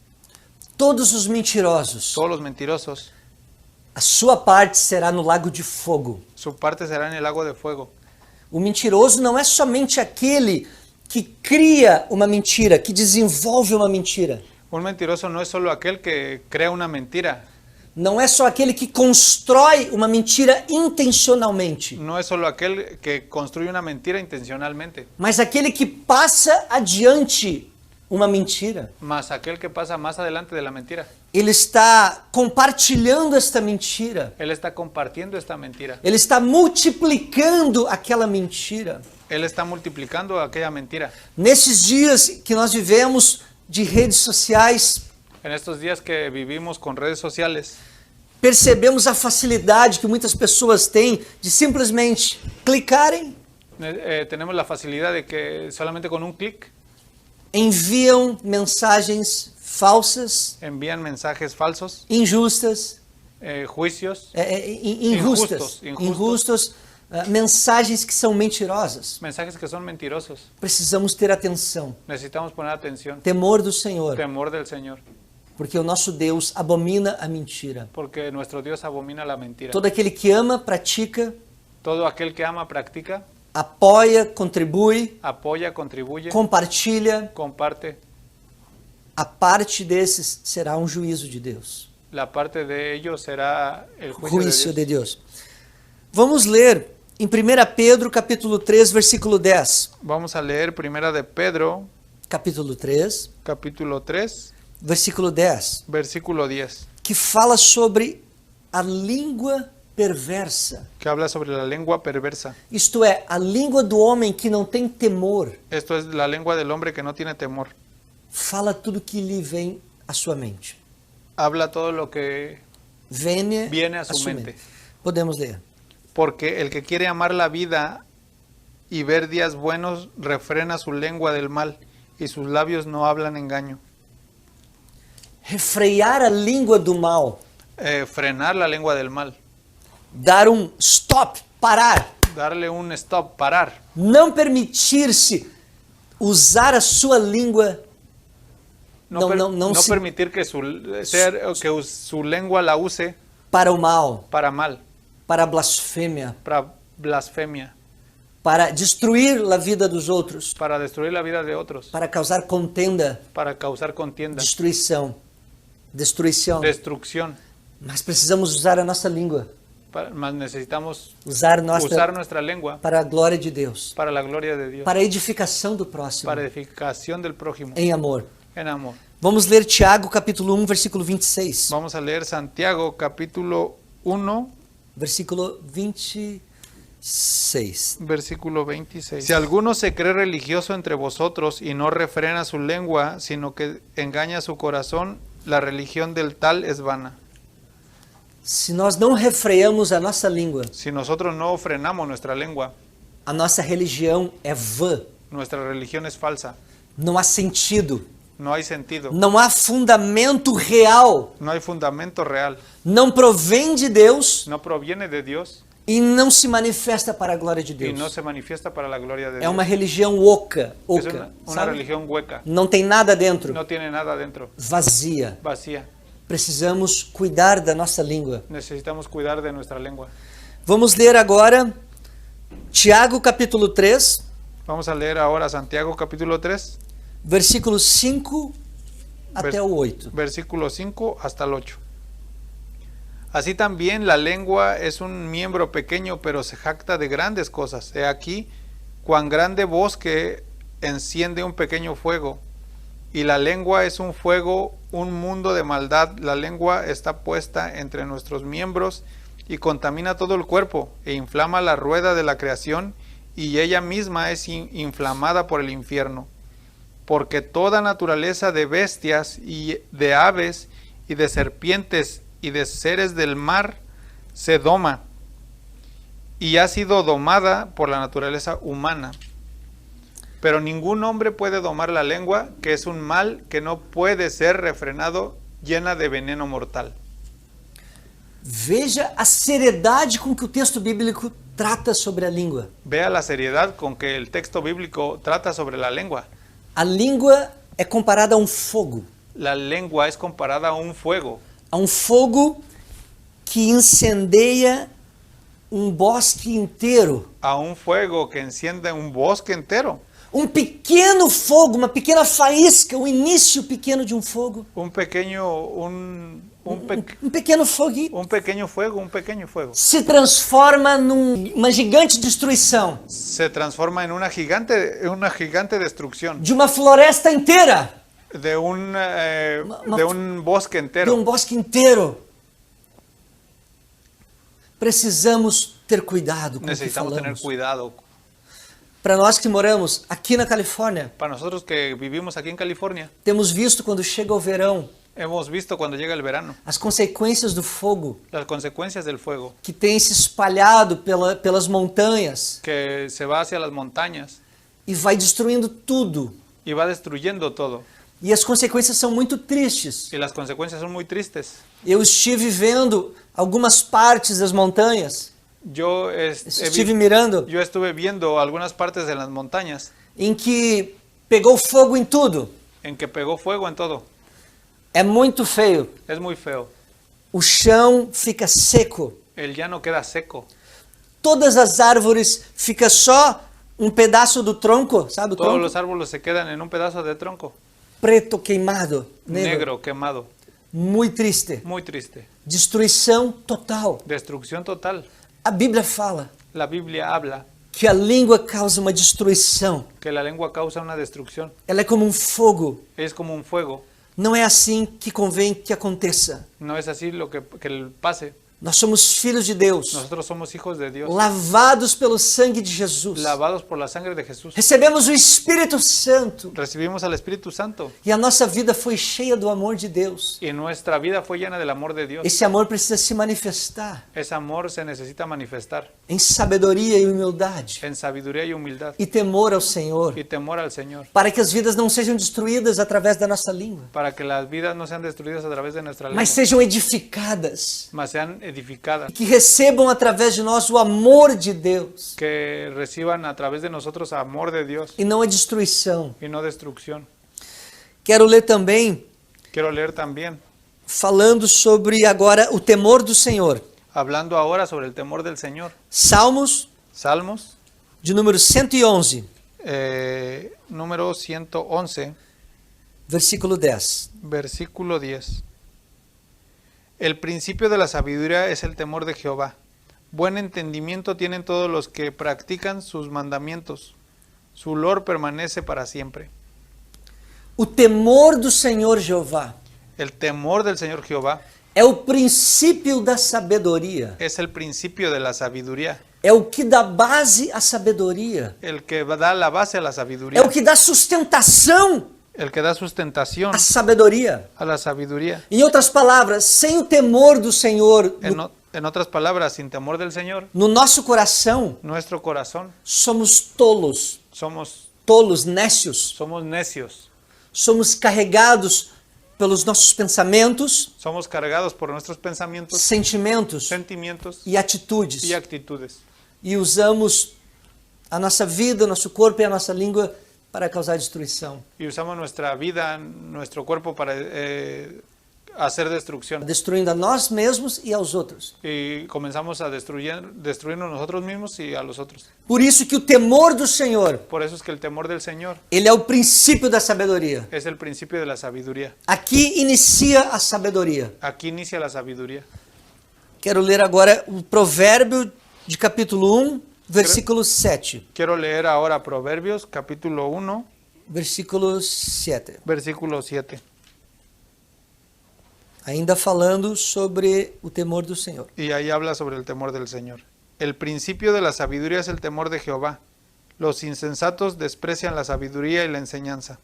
Todos os mentirosos, Todos los mentirosos, a sua parte será no lago de fogo. su parte será en el lago de fuego. O mentiroso não é somente aquele que cria uma mentira, que desenvolve uma mentira. Un mentiroso no es solo aquel que crea una mentira, Não é só aquele que constrói uma mentira intencionalmente, no es solo aquel que construye una mentira intencionalmente, mas aquele que passa adiante uma mentira. más aquel que pasa más adelante de la mentira. Ele está compartilhando esta mentira. Él está compartiendo esta mentira. Ele está multiplicando aquela mentira. Él está multiplicando aquella mentira. Nesses dias que nós vivemos de redes sociais, En estos días que vivimos con redes sociales, percebemos a facilidade que muitas pessoas têm de simplesmente clicarem, tenemos la facilidad de que solamente con un clic enviam mensagens falsas, envían mensajes falsos, injustas, juicios, injustos, mensagens que são mentirosas. mensajes que son mentirosos. Precisamos ter atenção, Necesitamos poner atención, temor do Senhor, temor del Señor, porque o nosso Deus abomina a mentira. porque nuestro Dios abomina la mentira. Todo aquele que ama, pratica, Todo aquel que ama, practica, apoia, contribui, apoya, contribuye, compartilha, comparte. a parte desses será um juízo de Deus. La parte de ellos será el juicio Juízo de de Dios. Deus. Vamos ler em 1 Pedro, capítulo 3, versículo 10. Vamos a leer Primera de Pedro, Capítulo 3, capítulo 3, versículo 10, versículo 10, que fala sobre a língua perversa. que habla sobre la lengua perversa. Isto é, a língua do homem que não tem temor. Esto es la lengua del hombre que no tiene temor. Fala tudo que lhe vem à sua mente. Habla todo lo que viene a su mente. Podemos ler. Porque el que quiere amar la vida y ver días buenos refrena su lengua del mal y sus labios no hablan engaño. Refrear a língua do mal. Frenar la lengua del mal. Dar um stop, parar. Darle un stop, parar. Não permitir-se usar a sua língua. No, No se- permitir que su lengua la use para o mal, para mal, para a blasfêmia. para blasfemia. para destruir a vida dos outros, para destruir la vida de otros, para causar contenda, para causar contienda, destruição. destrucción. Mas precisamos usar a nossa língua, Mas necesitamos usar usar nuestra lengua para a glória de Deus, para la gloria de Dios, para a edificação do próximo, para edificación del prójimo, em amor. en amor. Vamos ler Tiago capítulo 1, versículo 26. Vamos a leer Santiago capítulo 1, Versículo 26. versículo 26. Si alguno se cree religioso entre vosotros y no refrena su lengua, sino que engaña su corazón, la religión del tal es vana. Se nós não refreamos a nossa língua, Si nosotros no frenamos nuestra lengua, a nossa religião é vã, nuestra religión es falsa. não há sentido, No hay sentido. não há fundamento real, No hay fundamento real. não provém de Deus No proviene de Dios e não se manifesta para a glória de y no Deus. se manifiesta para la gloria de É Dios. uma religião oca, Es oca, una sabe? religión hueca. Não tem nada dentro, No tiene nada dentro. vazia. Vacía. Precisamos cuidar da nossa língua. Necesitamos cuidar de nuestra lengua. Vamos ler agora Tiago capítulo 3, Vamos a leer ahora Santiago capítulo 3, versículos 5 até o 8. versículo 5 hasta el 8. Así también la lengua es un miembro pequeño, pero se jacta de grandes cosas. He aquí, cuán grande bosque enciende un pequeño fuego. Y la lengua es un fuego, un mundo de maldad. La lengua está puesta entre nuestros miembros y contamina todo el cuerpo e inflama la rueda de la creación, y ella misma es inflamada por el infierno. Porque toda naturaleza de bestias y de aves y de serpientes y de seres del mar se doma y ha sido domada por la naturaleza humana. Pero ningún hombre puede domar la lengua, que es un mal que no puede ser refrenado, llena de veneno mortal. Veja a seriedade com que o texto bíblico trata sobre a língua. Vea la seriedad con que el texto bíblico trata sobre la lengua. A língua é comparada a um fogo. La lengua es comparada a un fuego Que incendeia um bosque inteiro. a un fuego que enciende un bosque entero. Um pequeno fogo, uma pequena faísca, o início pequeno de um fogo. Un pequeño Foguinho un pequeño fuego se transforma numa gigante destruição se transforma en una gigante destrucción de uma floresta inteira, de un bosque de entero. um bosque inteiro. Precisamos ter cuidado com o que Necesitamos tener falamos. cuidado. Para nós que moramos aqui na Califórnia, Para nosotros que vivimos aquí en California, temos visto quando chega o verão hemos visto cuando llega el verano as consequências do fogo las consecuencias del fuego que tem se espalhado pelas montanhas que se va hacia las montañas e vai destruindo tudo. y va destruyendo todo. E as consequências são muito tristes. Y las consecuencias son muy tristes. Eu estive vendo algumas partes das montanhas, Yo estive mirando, estuve viendo algunas partes de las montañas em que pegou fogo em tudo. en que pegó fuego en todo. É muito feio. Es muy feo. O chão fica seco. El llano queda seco. Todas as árvores fica só um pedaço do tronco, sabe o Todos tronco? los árboles se quedan en un pedazo de tronco Preto, queimado, negro, quemado. Muito triste. Muy triste. Destruição total. Destrucción total. A Bíblia fala La Biblia habla que a língua causa uma destruição. que la lengua causa una destrucción. Ela é como um fogo. Es como un fuego. Não é assim que convém que aconteça. No es así lo que pase. Nós somos filhos de Deus, Nosotros somos hijos de Dios, lavados pelo sangue de Jesus. lavados por la sangre de Jesús. Recebemos o Espírito Santo Recibimos al Espíritu Santo e a nossa vida foi cheia do amor de Deus. y nuestra vida fue llena del amor de Dios. Esse amor precisa se manifestar Ese amor se necesita manifestar em sabedoria e humildade en sabiduría y humildad e temor ao Senhor, y temor al Señor, para que as vidas não sejam destruídas através da nossa língua, para que las vidas no sean destruidas a través de nuestra lengua, mas sejam edificadas, mas sean edificadas, que recebam através de nós o amor de Deus que reciban a través de nosotros amor de Dios e não a destruição. y no destrucción. Quero ler também Quiero leer también, falando sobre agora o temor do Senhor. hablando ahora sobre el temor del Señor. Salmos Salmos de número 111, número 111, versículo 10. versículo 10. El principio de la sabiduría es el temor de Jehová. Buen entendimiento tienen todos los que practican sus mandamientos. Su lor permanece para siempre. O temor do Senhor Jeová El temor del Señor Jehová é o princípio da sabedoria. es el principio de la sabiduría, É o que dá base à sabedoria. el que da la base a la É sabiduría, o que dá sustentação el que da sustentación à sabedoria. a la sabiduría. Em outras palavras, sem o temor do Senhor En otras palabras, sin temor del Señor, no nosso coração, nuestro corazón somos tolos, somos nécios. necios, Somos carregados pelos nossos pensamentos, somos cargados por nuestros pensamientos, sentimentos sentimientos e atitudes. y actitudes. E usamos a nossa vida, o nosso corpo e a nossa língua para causar destruição. Y usamos nuestra vida, nuestro cuerpo para hacer destrucción. Destruindo a nós mesmos e aos outros. Y comenzamos a destruirnos nosotros mismos y a los otros. Por isso que o temor do Senhor, Por eso es que el temor del Señor ele é o princípio da sabedoria. es el principio de la sabiduría. Aqui inicia a sabedoria. Aquí inicia la sabiduría. Quero ler agora o provérbio de capítulo 1, versículo 7. Quiero leer ahora Proverbios capítulo 1, Versículo 7. versículo 7. Ainda falando sobre o temor do Senhor. Y ahí habla sobre el temor del Señor. El principio de la sabiduría es el temor de Jehová. Los insensatos desprecian la sabiduría y la enseñanza.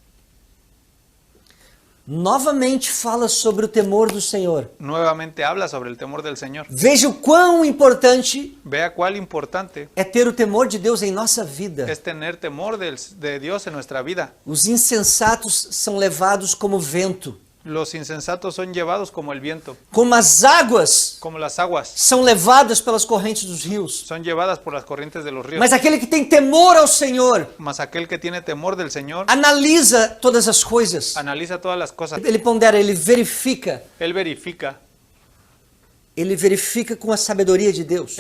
Novamente fala sobre o temor do Senhor. Nuevamente habla sobre el temor del Señor. Veja o quão importante Vea cuál importante é ter o temor de Deus em nossa vida. es tener temor de Dios en nuestra vida. Os insensatos são levados como vento, Los insensatos son llevados como el viento, como as águas como las aguas são levadas pelas correntes dos rios. son llevadas por las corrientes de los ríos. Mas aquele que tem temor ao Senhor Mas aquel que tiene temor del Señor analisa todas as coisas. analiza todas las cosas. Ele pondera, ele verifica. Él verifica Com a sabedoria de Deus.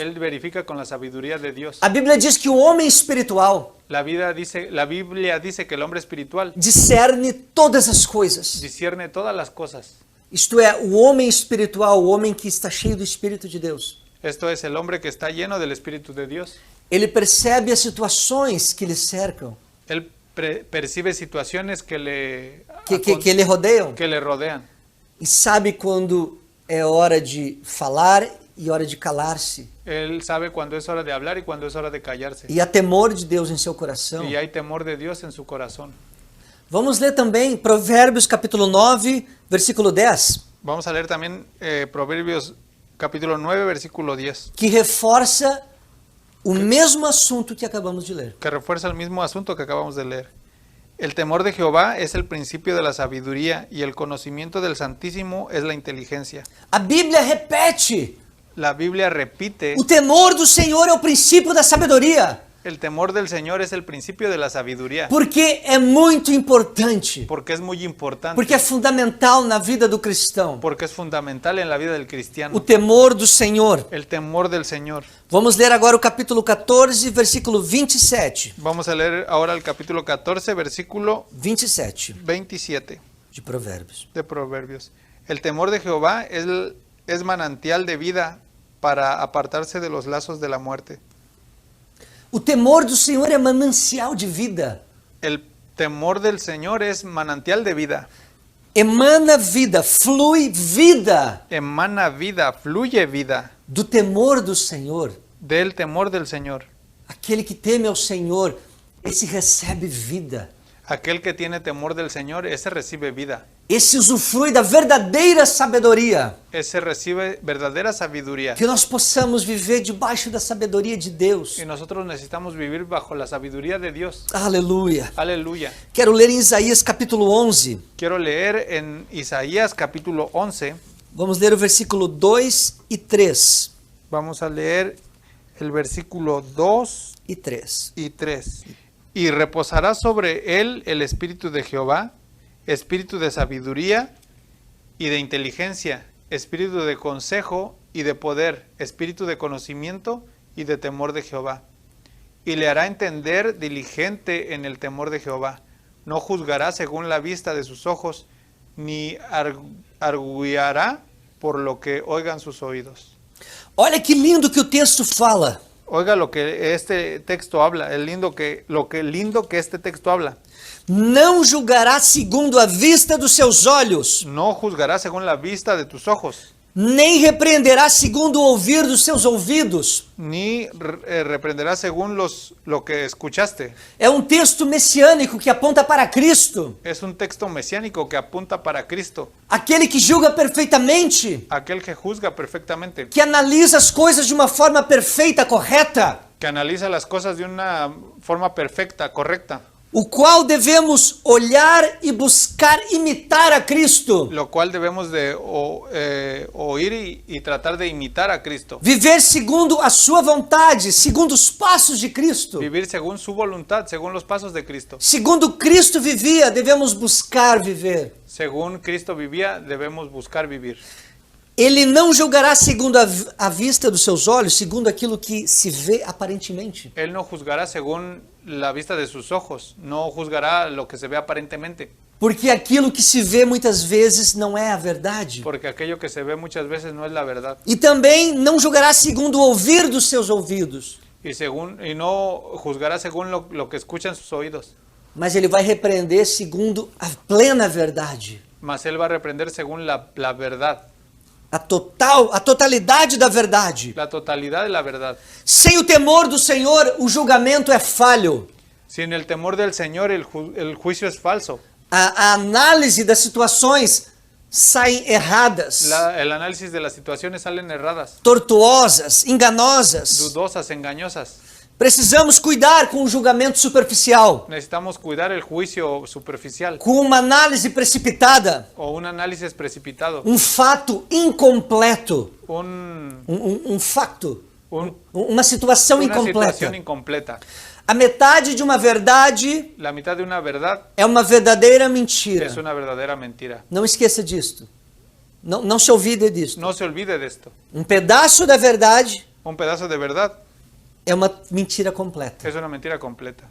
con la sabiduría de Dios. A Bíblia diz que o homem espiritual La Biblia dice que el hombre espiritual discerne todas as coisas. discierne todas las cosas. Isto é, o homem espiritual, o homem que está cheio do Espírito de Deus. Esto es el hombre que está lleno del Espíritu de Dios. Ele percebe as situações que lhe cercam, Él percibe situaciones que lhe rodeiam, le rodean. e sabe quando é hora de falar e hora de calar-se. Él sabe cuándo es hora de hablar y cuándo es hora de callarse. E há temor de Deus em seu coração. Y hay temor de Dios en su corazón. Vamos ler também Provérbios capítulo 9, versículo 10, Vamos a leer también Proverbios capítulo 9, versículo 10, que reforça o mesmo assunto que acabamos de ler. que refuerza el mismo asunto que acabamos de leer. El temor de Jehová es el principio de la sabiduría y el conocimiento del Santísimo es la inteligencia. A Bíblia repete: La Biblia repite, o temor do Senhor é o princípio da sabedoria, el temor del Señor es el principio de la sabiduría, porque é muito importante, porque es muy importante, porque é fundamental na vida do cristão. porque es fundamental en la vida del O cristiano. temor do Senhor. El temor del Señor. Vamos ler agora o capítulo 14, versículo 27. Vamos a leer ahora el capítulo 14, versículo 27 27 de Provérbios. de Proverbios. El temor de Jehová es manantial de vida para apartarse de los lazos de la muerte. O temor do Senhor é manancial de vida. El temor del Señor es manantial de vida. Emana vida, flui vida Emana vida, fluye vida do temor do Senhor. del temor del Señor. Aquele que teme ao Senhor, esse recebe vida. Aquel que tiene temor del Señor, ese recibe vida. Esse usufrui da verdadeira sabedoria. Ese recibe verdadera sabiduría. Que nós possamos viver debaixo da sabedoria de Deus. Y nosotros necesitamos vivir bajo la sabiduría de Dios. Aleluia. Aleluya. Quero ler em Isaías capítulo 11. Quiero leer en Isaías capítulo 11. Vamos ler o versículo 2 e 3. Vamos a leer el versículo 2 E 3. y 3. Y reposará sobre él el espíritu de Jehová, espíritu de sabiduría y de inteligencia, espíritu de consejo y de poder, espíritu de conocimiento y de temor de Jehová. y le hará entender diligente en el temor de Jehová. No juzgará según la vista de sus ojos, ni arguirá por lo que oigan sus oídos. Olha que lindo que o texto fala. Oiga lo que este texto habla, lindo que este texto habla. Não julgará segundo a vista dos seus olhos, No juzgará según la vista de tus ojos, nem repreenderá segundo o ouvir dos seus ouvidos. ni reprenderá según lo que escuchaste. É um texto messiânico que aponta para Cristo, Es un texto mesiánico que apunta para Cristo, aquele que julga perfeitamente, aquel que juzga perfectamente, que analisa as coisas de uma forma perfeita, correta, que analiza las cosas de una forma perfecta, correcta, o qual devemos olhar e buscar imitar a Cristo. lo cual debemos de oír y tratar de imitar a Cristo. Viver segundo a sua vontade, segundo os passos de Cristo. Vivir según su voluntad, según los pasos de Cristo. Segundo Cristo vivia, devemos buscar viver. Según Cristo vivía, debemos buscar vivir. Ele não julgará segundo a vista dos seus olhos, segundo aquilo que se vê aparentemente. Él no juzgará según la vista de sus ojos, no juzgará lo que se ve aparentemente, Porque aquilo que se vê muitas vezes não é a verdade. porque aquello que se ve muchas veces no es la verdad. E também não julgará segundo o ouvir dos seus ouvidos, Y no juzgará según lo que escuchan sus oídos, mas ele vai repreender segundo a plena verdade. mas él va a reprender según la verdad, A totalidade da verdade. la totalidad de la verdad. Sem o temor do Senhor, o julgamento é falho. Sin el temor del Señor, el juicio es falso. A análise das situações saem erradas, El análisis de las situaciones salen erradas, tortuosas, enganosas. dudosas, engañosas. Precisamos cuidar com o julgamento superficial, Necesitamos cuidar el juicio superficial com uma análise precipitada, o un análisis precipitado, fato incompleto, un, facto, un- uma situação una incompleta. situación incompleta. A metade de uma verdade La mitad de una verdad é uma verdadeira mentira. es una verdadera mentira. Não esqueça disto. Não se olvide disto. No se olvide de esto. Um pedaço da verdade Un pedazo de verdad é uma mentira completa. es una mentira completa.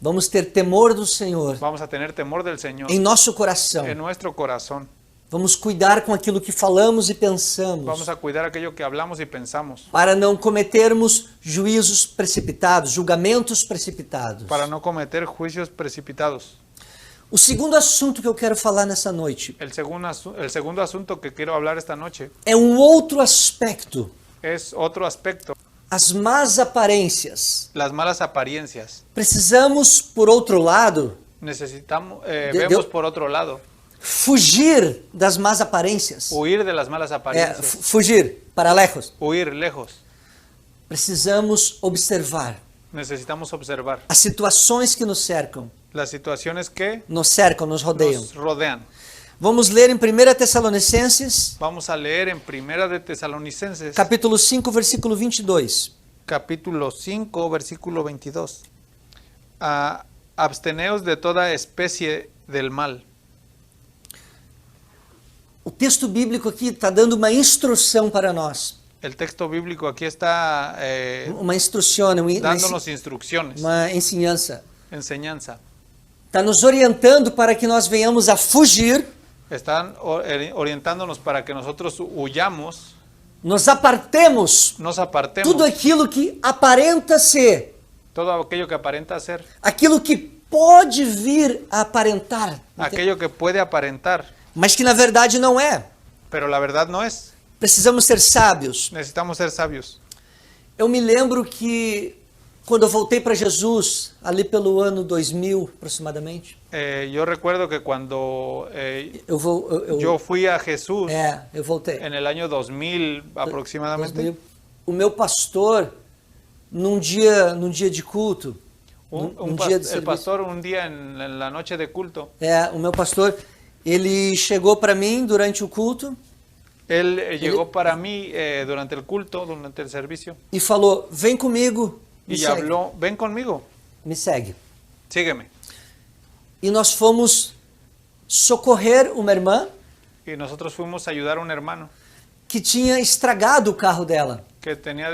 Vamos ter temor do Senhor Vamos a tener temor del Señor em nosso coração. en nuestro corazón. Vamos cuidar com aquilo que falamos e pensamos, Vamos a cuidar aquello que hablamos y pensamos para não cometermos juízos precipitados, julgamentos precipitados. para no cometer juicios precipitados. O segundo assunto que eu quero falar nessa noite El segundo asunto que quiero hablar esta noche é um outro aspecto, es otro aspecto, as más aparências. las malas apariencias. Precisamos, por outro lado, Necesitamos, De- vemos de- por otro lado, fugir das más aparências. huir de las malas apariencias, Fugir para lejos. huir lejos. Precisamos observar Necesitamos observar as situações que nos cercam, las situaciones que nos rodeiam. nos rodean. Vamos ler em 1 Tessalonicenses, Vamos a leer en Primera de Tesalonicenses, capítulo 5, versículo 22. capítulo 5, versículo 22. Absteneos de toda especie del mal. O texto bíblico aqui está dando uma instrução para nós. El texto bíblico aquí está Uma instrução, dándonos instrucciones, uma ensinança. enseñanza. Está nos orientando para que nós venhamos a fugir, Están orientándonos para que nosotros huyamos, nos apartemos nos apartemos tudo aquilo que aparenta ser, todo aquello que aparenta ser, aquilo que pode vir a aparentar, aquello que puede aparentar, mas que na verdade não é. pero la verdad no es. Precisamos ser sábios. Necesitamos ser sabios. Eu me lembro que quando eu voltei para Jesus, ali pelo ano 2000 aproximadamente, Yo recuerdo que cuando eu yo fui a Jesús eu voltei. en el año 2000 aproximadamente, 2000. O meu pastor, num dia de culto, dia de el serviço, pastor un día en la noche de culto, o meu pastor, ele chegou para mim durante o culto él llegó para mí durante el culto, durante el servicio, e falou: vem comigo, me y segue. habló, ven conmigo, Me segue. sígueme. E nós fomos socorrer uma irmã Y nosotros fuimos a ayudar a un hermano que tinha estragado o carro dela. que tenía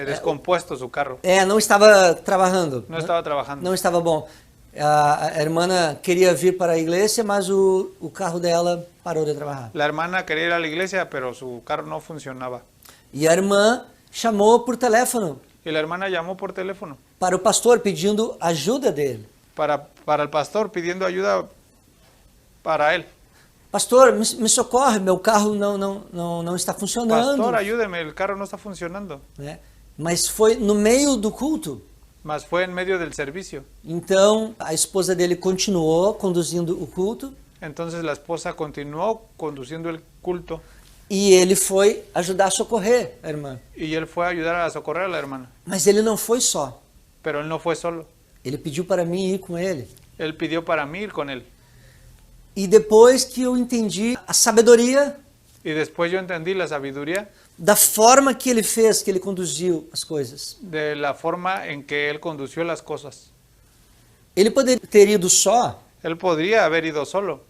descompuesto su carro. Não estava trabalhando. No estaba trabajando. Não estava bom. A irmã queria vir para a igreja, mas o carro dela parou de trabalhar. La hermana quería ir a la iglesia, pero su carro no funcionaba. E a irmã chamou por teléfono Y la hermana llamó por teléfono para o pastor pedindo ajuda dele. para el pastor pidiendo ayuda para él. Pastor, me socorre, meu carro não está funcionando. Pastor, ayúdeme, el carro no está funcionando. Né? Mas foi no meio do culto. Mas fue en medio del servicio. Então, a esposa dele continuou conduzindo o culto Entonces la esposa continuó conduciendo el culto e ele foi ajudar a socorrer a irmã. y él fue a ayudar a socorrer a la hermana. Mas ele não foi só. Pero él no fue solo. Ele pediu para mim ir com ele. Él pidió para mí ir con él. E depois que eu entendi a sabedoria Y después yo entendí la sabiduría da forma que ele fez, que ele conduziu as coisas. de la forma en que él condució las cosas. Ele poderia ter ido só, Él podría haber ido solo,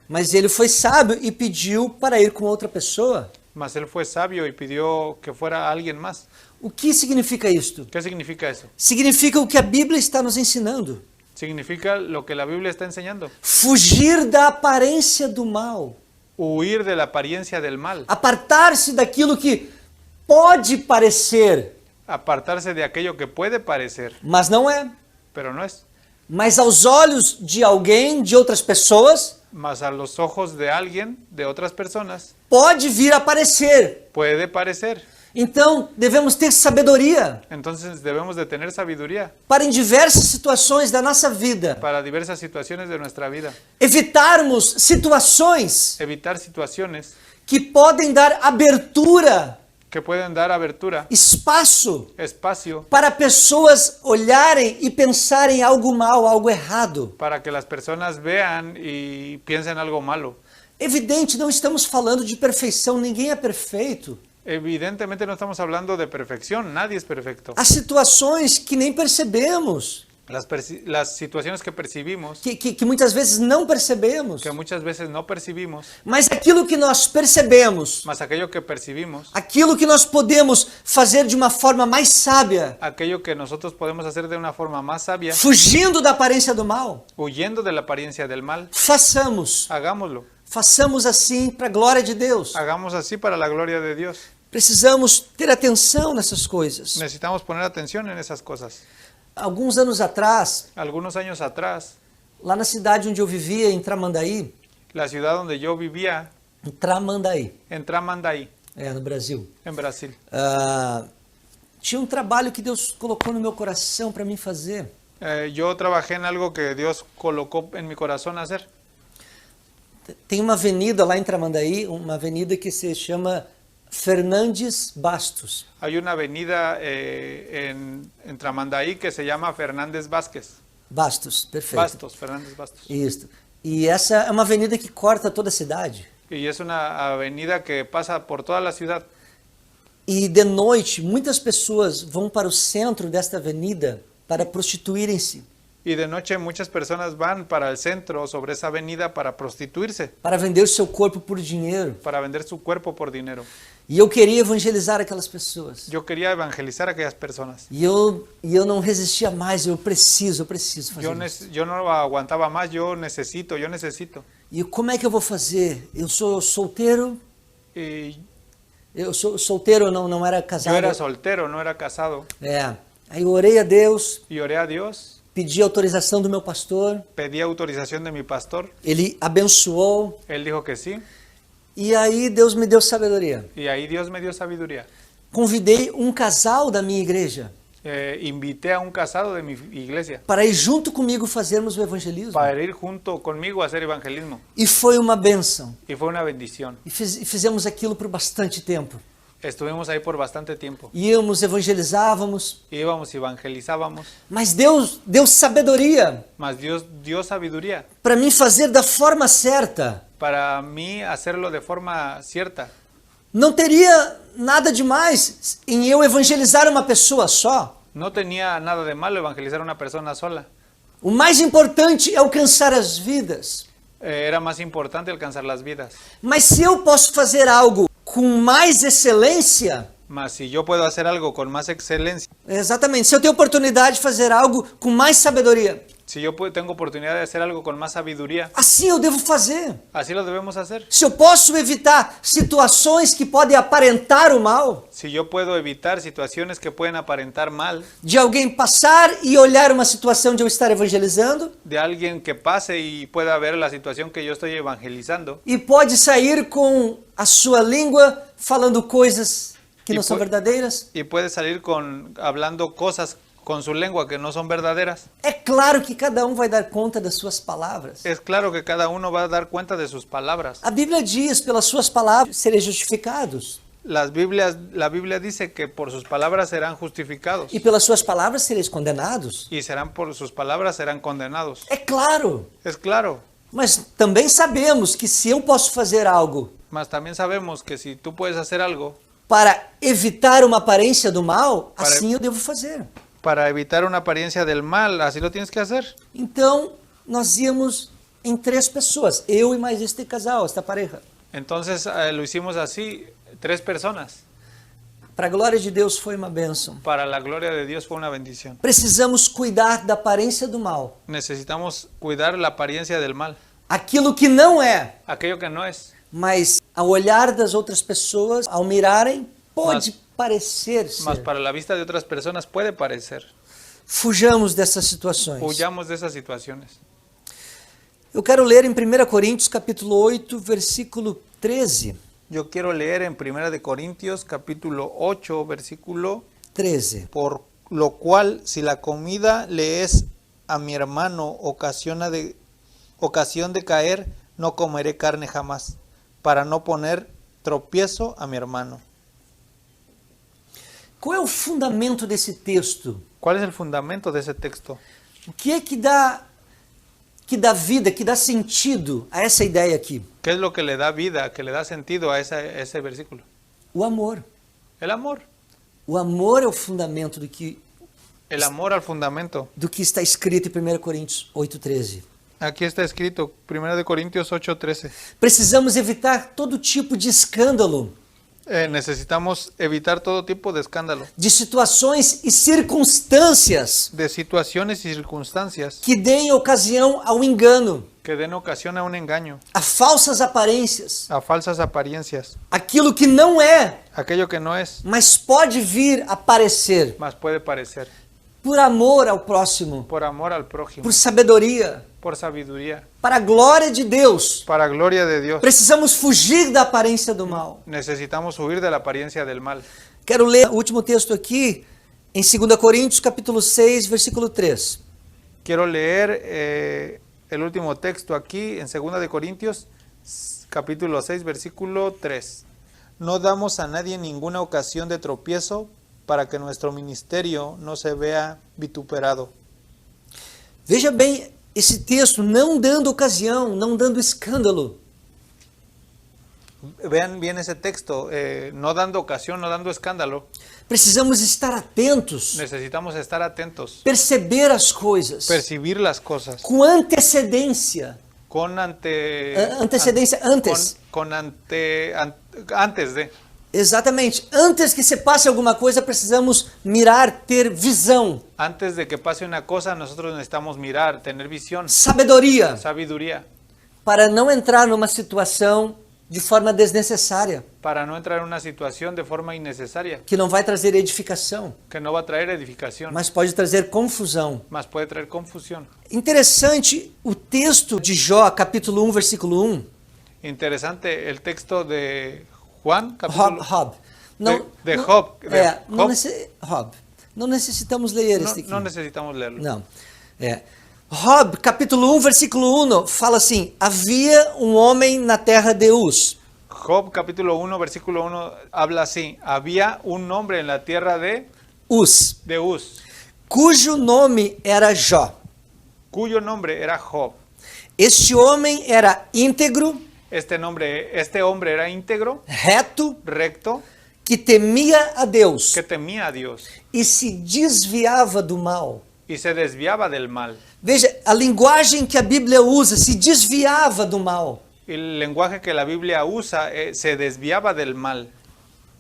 mas ele foi sábio e pediu para ir com outra pessoa. mas él fue sabio y pidió que fuera alguien más. O que significa isto? ¿Qué significa eso? Significa o que a Bíblia está nos ensinando. Significa lo que la Biblia está enseñando. Fugir da aparência do mal. Huir de la apariencia del mal. Apartar-se daquilo que pode parecer, Apartarse de aquello que puede parecer, mas não é. pero no es. Mas aos olhos de alguém, de outras pessoas, Mas a los ojos de alguien, de otras personas, pode vir a parecer. puede parecer. Então, devemos ter sabedoria Entonces debemos de tener sabiduría para em diversas situações da nossa vida para diversas situaciones de nuestra vida. evitarmos situações Evitar situaciones que podem dar abertura, que pueden dar abertura, espaço espacio, para pessoas olharem e pensarem algo mal, algo errado. para que las personas vean y piensen algo malo. Evidente, não estamos falando de perfeição, ninguém é perfeito. Evidentemente no estamos hablando de perfección, nadie es perfecto. Há situações que nem percebemos, Las situaciones que percibimos, que muitas vezes não percebemos. que muchas veces no percibimos, Mas aquilo que nós percebemos, más aquello que percibimos, aquilo que nós podemos fazer de uma forma mais sábia, aquello que nosotros podemos hacer de una forma más sabia, fugindo da aparência do mal, huyendo de la apariencia del mal, façamos. hagámoslo. Façamos assim para a glória de Deus. Hagamos así para la gloria de Dios. Precisamos ter atenção nessas coisas. Necesitamos poner atención en esas cosas. Alguns anos atrás, Algunos años atrás, lá na cidade onde eu vivia, em Tramandaí, la ciudad donde yo vivía, em Tramandaí, en Tramandaí, no Brasil, en Brasil, tinha um trabalho que Deus colocou no meu coração para mim fazer. yo trabajé en algo que Dios colocó en mi corazón hacer. Tem uma avenida lá em Tramandaí, uma avenida que se chama Fernandes Bastos. Hay una avenida en Tramandaí que se llama Fernández Vázquez. Bastos, perfeito. Bastos, Fernández Bastos. Isso. E essa é uma avenida que corta toda a cidade. Y es una avenida que pasa por toda la ciudad. E de noite, muitas pessoas vão para o centro desta avenida para prostituírem-se, Y de noche muchas personas van para el centro sobre esa avenida para prostituirse, para vender o seu corpo por dinheiro. para vender su cuerpo por dinero. E eu queria evangelizar aquelas pessoas. Yo quería evangelizar a aquellas personas. E eu não resistia mais, eu preciso fazer isso. Yo no aguantaba más, yo necesito. E como é que eu vou fazer? Eu sou solteiro, Y eu sou solteiro, não era yo casado. era soltero, no era casado. Aí eu orei a Deus, Y oré a Dios, pedi autorização do meu pastor, pedí autorización de mi pastor. ele abençoou, Él dijo que sí. e aí Deus me deu sabedoria. Y ahí Dios me dio sabiduría. Convidei um casal da minha igreja Invité a un casado de mi iglesia para ir junto comigo fazermos o evangelismo. para ir junto conmigo a hacer evangelismo. E foi uma bênção. Y fue una bendición. E fizemos aquilo por bastante tempo. Estuvimos ahí por bastante tiempo. Íamos, evangelizávamos, Íbamos, evangelizábamos. mas Deus deu sabedoria Mas Dios dio sabiduría para mim fazer da forma certa. para mí hacerlo de forma cierta. Não teria nada demais em eu evangelizar uma pessoa só. No tenía nada de malo evangelizar a una persona sola. O mais importante é alcançar as vidas. Era más importante alcanzar las vidas. Mas se eu posso fazer algo com mais excelência, Mas si yo puedo hacer algo con más excelencia, Exatamente. Se eu tenho oportunidade de fazer algo com mais sabedoria, si yo tengo oportunidad de hacer algo con más sabiduría, assim eu devo fazer. así lo debemos hacer. Se eu posso evitar situações que podem aparentar o mal, Si yo puedo evitar situaciones que pueden aparentar mal, de alguém passar e olhar uma situação de eu estar evangelizando, de alguien que pase y pueda ver la situación que yo estoy evangelizando, e pode sair com a sua língua falando coisas que E não são po- verdadeiras, y puede salir hablando cosas con su lengua que no son verdaderas, é claro que cada um vai dar conta das suas palavras. es claro que cada uno va a dar cuenta de sus palabras. A Bíblia diz, pelas suas palavras sereis justificados, La Biblia dice que por sus palabras serán justificados e pelas suas palavras sereis condenados. y por sus palabras serán condenados. É claro, Es claro, mas também sabemos que se eu posso fazer algo mas también sabemos que si tú puedes hacer algo para evitar uma aparência do mal, Para- assim eu devo fazer. para evitar una apariencia del mal, así lo tienes que hacer. Então, nós íamos em 3 pessoas, eu e mais este casal, esta pareja. Entonces lo hicimos así, 3 personas. Para a glória de Deus foi uma bênção. Para la gloria de Dios fue una bendición. Precisamos cuidar da aparência do mal. Necesitamos cuidar la apariencia del mal, Aquilo que não é, aquello que no es. mas ao olhar das outras pessoas, ao mirarem, pode Mas- parecer ser. Mas para la vista de otras personas puede parecer. Fujamos dessas situações. Huyamos de esas situaciones. Eu quero ler em 1 Coríntios capítulo 8, versículo 13. Yo quiero leer en 1 de Corintios capítulo 8 versículo 13. por lo cual si la comida le es a mi hermano ocasión de caer, no comeré carne jamás, para no poner tropiezo a mi hermano. Qual é o fundamento desse texto? ¿Cuál es el fundamento de ese texto? O que é que dá vida, que dá sentido a essa ideia aqui? ¿Qué es lo que le da vida, que le da sentido a ese versículo? O amor. El amor. O amor é o fundamento El amor al fundamento. do que está escrito em 1 Coríntios 8:13. Aquí está escrito, 1 de Corintios 8:13. Precisamos evitar todo tipo de escândalo, Necesitamos evitar todo tipo de escándalo, de situações e circunstâncias de situaciones y circunstancias que deem ocasião ao engano, que den ocasión a un engaño, a falsas aparências, a falsas apariencias, aquilo que não é, aquello que no es, mas pode vir a parecer, mas puede parecer, por amor ao próximo, por amor al prójimo, por sabedoria, por sabiduría, para a glória de Deus. para gloria de Dios. Precisamos fugir da aparência do mal. Necesitamos huir de la apariencia del mal. Quero ler o último texto aqui, em 2 Coríntios, capítulo 6, versículo 3. Quiero leer el último texto aquí en 2 de Corintios, capítulo 6, versículo 3. No damos a nadie ninguna ocasión de tropiezo para que nuestro ministerio no se vea vituperado. Veja bem esse texto, não dando ocasião, não dando escândalo. Vean bien ese texto, no dando ocasión, no dando escándalo. Precisamos estar atentos, Necesitamos estar atentos, perceber as coisas percibir las cosas com antecedência. con Antecedência, antes. Antes de. Exatamente. Antes que se passe alguma coisa, precisamos mirar, ter visão, Antes de que pase una cosa, nosotros necesitamos mirar, tener visión, sabedoria, sabiduría, para não entrar numa situação de forma desnecessária, para no entrar en una situación de forma innecesaria, que não vai trazer edificação, que no va a traer edificación, mas pode trazer confusão. más puede traer confusión. Interessante o texto de Jó, capítulo 1, versículo 1. Interesante el texto de Juan, capítulo Job. de Job. Job. Não necessitamos ler No, este aqui. no necesitamos leerlo. Não. Job, capítulo 1, versículo 1, fala assim: havia um homem na terra de Uz. Job capítulo 1, versículo 1 habla así: había un hombre en la tierra de Uz, Uz, cujo nome era Jó. cuyo nombre era Job. Este homem era íntegro, Este hombre era íntegro, reto, recto, que temia a Deus que temía a Dios e se desviava do mal. y se desviaba del mal. Veja, a linguagem que a Bíblia usa, se desviava do mal. El lenguaje que la Biblia usa se desviaba del mal.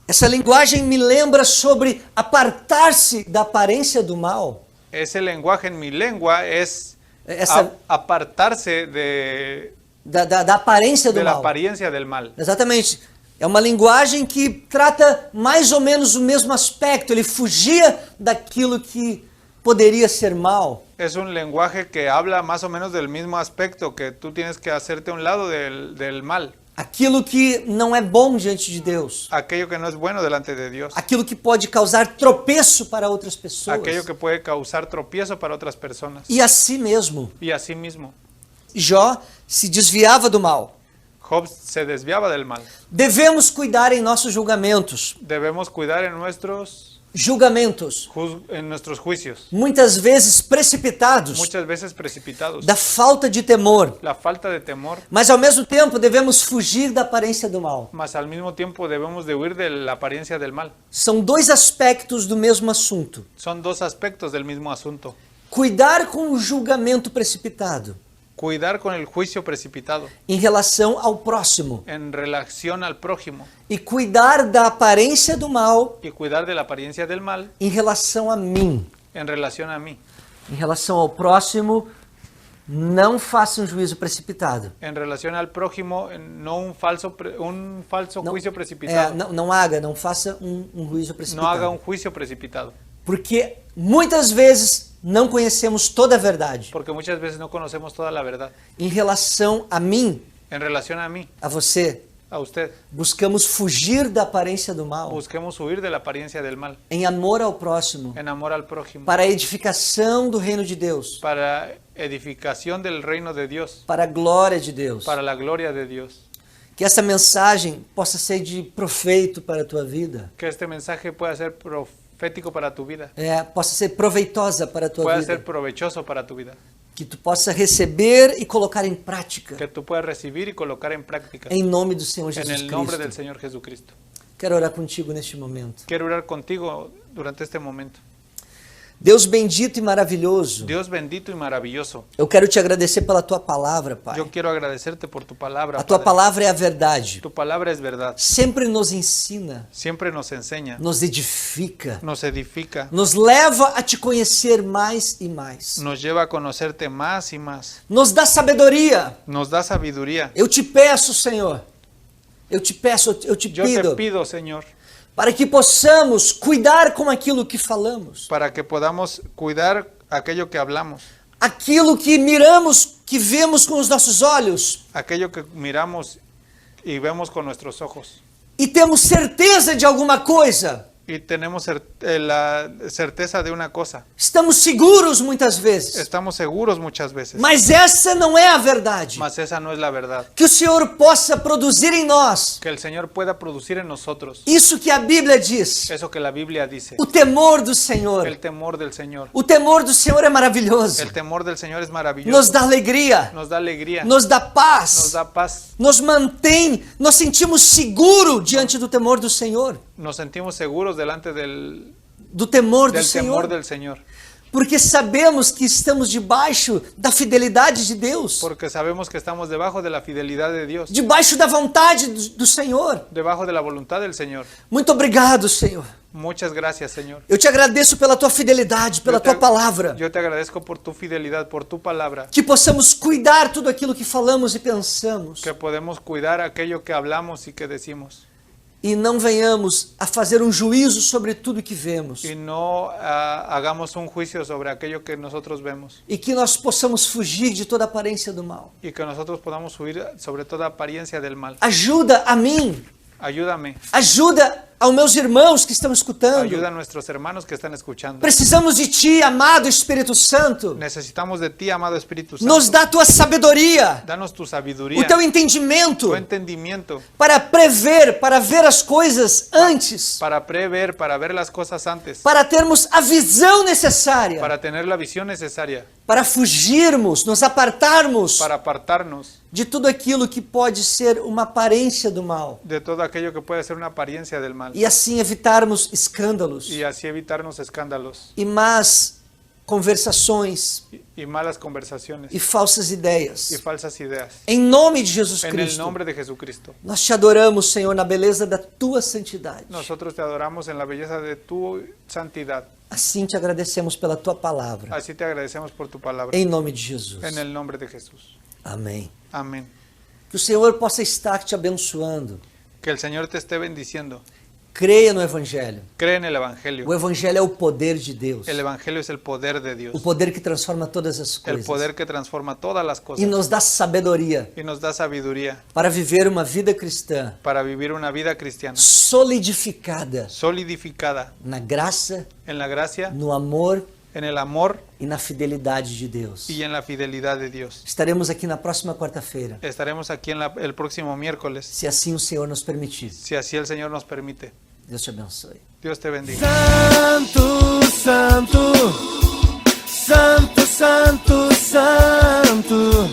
Essa linguagem me lembra sobre apartar-se da aparência do mal. Ese lenguaje en mi lengua es Essa, apartarse da aparência do de la mal. apariencia del mal. Exatamente. É uma linguagem que trata mais ou menos o mesmo aspecto. Ele fugia daquilo que poderia ser mal. Es un lenguaje que habla más o menos del mismo aspecto, que tú tienes que hacerte a un lado del mal. Aquilo que não é bom diante de Deus. Aquello que no es bueno delante de Dios. Aquilo que pode causar tropeço para outras pessoas. Aquello que puede causar tropiezo para otras personas. E a si mesmo. Y así mismo. Jó se desviava do mal. Job se desviaba del mal. Devemos cuidar em nossos julgamentos. Debemos cuidar en nuestros juicios, Muitas vezes precipitados, muchas veces precipitados, da falta de temor. la falta de temor, Mas ao mesmo tempo devemos fugir da aparência do mal. mas al mismo tiempo debemos de huir de la apariencia del mal. São dois aspectos do mesmo assunto. Son dos aspectos del mismo asunto. Cuidar com o julgamento precipitado Cuidar con el juicio precipitado em relação ao próximo en relación al prójimo e cuidar da aparência do mal y cuidar de la apariencia del mal em relação a mim. en relación a mí. Em relação ao próximo, não faça um juízo precipitado. En relación al prójimo, no un falso juicio precipitado. Não faça um juízo precipitado. No haga un juicio precipitado. Porque muitas vezes não conhecemos toda a verdade. Porque muchas veces no conocemos toda la verdad. Em relação a mim, En relación a mí, a você, a usted, buscamos fugir da aparência do mal busquemos huir de la apariencia del mal, em amor ao próximo, en amor al prójimo, para a edificação do reino de Deus, para edificación del reino de Dios, para a glória de Deus. para la gloria de Dios. Que essa mensagem possa ser de proveito para a tua vida, Que este mensaje pueda ser profético para tu vida, possa ser proveitosa para a tua pueda vida, ser provechoso para tu vida, que tu possa receber e colocar em prática, que tú puedas recibir y colocar en práctica, em nome do Senhor en Jesus el nombre del Cristo. Señor Jesucristo. Quero orar contigo neste momento. Quiero orar contigo durante este momento. Deus bendito e maravilhoso, Dios bendito y maravilloso, eu quero te agradecer pela tua palavra, Pai. yo quiero agradecerte por tu palabra, A tua Padre. palavra é a verdade. Tu palabra es verdad, Sempre nos ensina, siempre nos enseña, nos edifica, nos edifica, nos leva a te conhecer mais e mais. nos lleva a conocerte más y más, Nos dá sabedoria. nos da sabiduría. Eu te peço, Senhor, eu te Yo te pido, pido, Señor, para que possamos cuidar com aquilo que falamos, para que podamos cuidar aquello que hablamos, aquilo que miramos, que vemos com os nossos olhos aquello que miramos y vemos con nuestros ojos. e temos certeza de alguma coisa. Y tenemos la certeza de una cosa. Estamos seguros muitas vezes, Estamos seguros muchas veces, mas essa não é a verdade. mas esa no es la verdad. Que o Senhor possa produzir em nós Que el Señor pueda producir en nosotros isso que a Bíblia diz, eso que la Biblia dice. o temor do Senhor. El temor del Señor. O temor do Senhor é maravilhoso, El temor del Señor es maravilloso. nos dá alegria, Nos da alegría. nos dá Nos paz, da paz. nos mantém, nos sentimos seguros diante do temor do Senhor, Nos sentimos seguros delante del do temor do temor Senhor, del Señor. porque sabemos que estamos debaixo da fidelidade de Deus, Porque sabemos que estamos debajo de la fidelidad de Dios. debaixo da vontade do Senhor. Debajo de la voluntad del Señor. Muito obrigado, Senhor. Muchas gracias, Señor. Eu te agradeço pela tua fidelidade, pela tua palavra. Yo te agradezco por tu fidelidad, por tu palabra. Que possamos cuidar tudo aquilo que falamos e pensamos. Que podemos cuidar aquello que hablamos y que decimos. E não venhamos a fazer um juízo sobre tudo que vemos. Y no hagamos un juicio sobre aquello que nosotros vemos. E que nós possamos fugir de toda aparência do mal. Y que nosotros podamos huir sobre toda apariencia del mal. Ajuda a mim. Ayúdame. Ajuda aos meus irmãos que estão escutando. Ayuda a nuestros hermanos que están escuchando. Precisamos de Ti, amado Espírito Santo. Necesitamos de ti, amado Espíritu Santo. Nos dá a Tua sabedoria, Danos tu sabiduría, o Teu entendimento, tu entendimiento, para prever, para ver as coisas antes, para prever, para ver las cosas antes, para termos a visão necessária, para tener la visión necesaria, para fugirmos, nos apartarmos para apartarnos de tudo aquilo que pode ser uma aparência do mal de todo aquello que puede ser una apariencia del mal e assim evitarmos escândalos y así evitarnos escándalos. e más conversações y malas conversaciones e falsas ideias. y falsas ideas. Em nome de Jesus En el Cristo, nombre de Jesucristo. nós te adoramos, Senhor, na beleza da tua santidade. Nosotros te adoramos en la belleza de tu santidad. Assim te agradecemos pela tua palavra. Así te agradecemos por tu palabra. Em nome de Jesus. En el nombre de Jesús. Amém. Amén. Que o Senhor possa estar te abençoando. Que el Señor te esté bendiciendo. Creia no Evangelho. Cree en el Evangelio. O Evangelho é o poder de Deus. El Evangelio es el poder de Dios. O poder que transforma todas as El coisas. poder que transforma todas las E cosas. nos dá sabedoria Y nos da sabiduría para viver uma vida cristã para vivir una vida cristiana. solidificada Solidificada na graça, en la gracia, no amor en el amor e na fidelidade de Deus. y en la fidelidad de Dios. Estaremos aqui na próxima quarta-feira, Estaremos aquí el próximo miércoles, se assim o Senhor nos permitir. si así el Señor nos permite. Deus te abençoe. Dios te bendiga. Santo, santo, santo, santo, santo.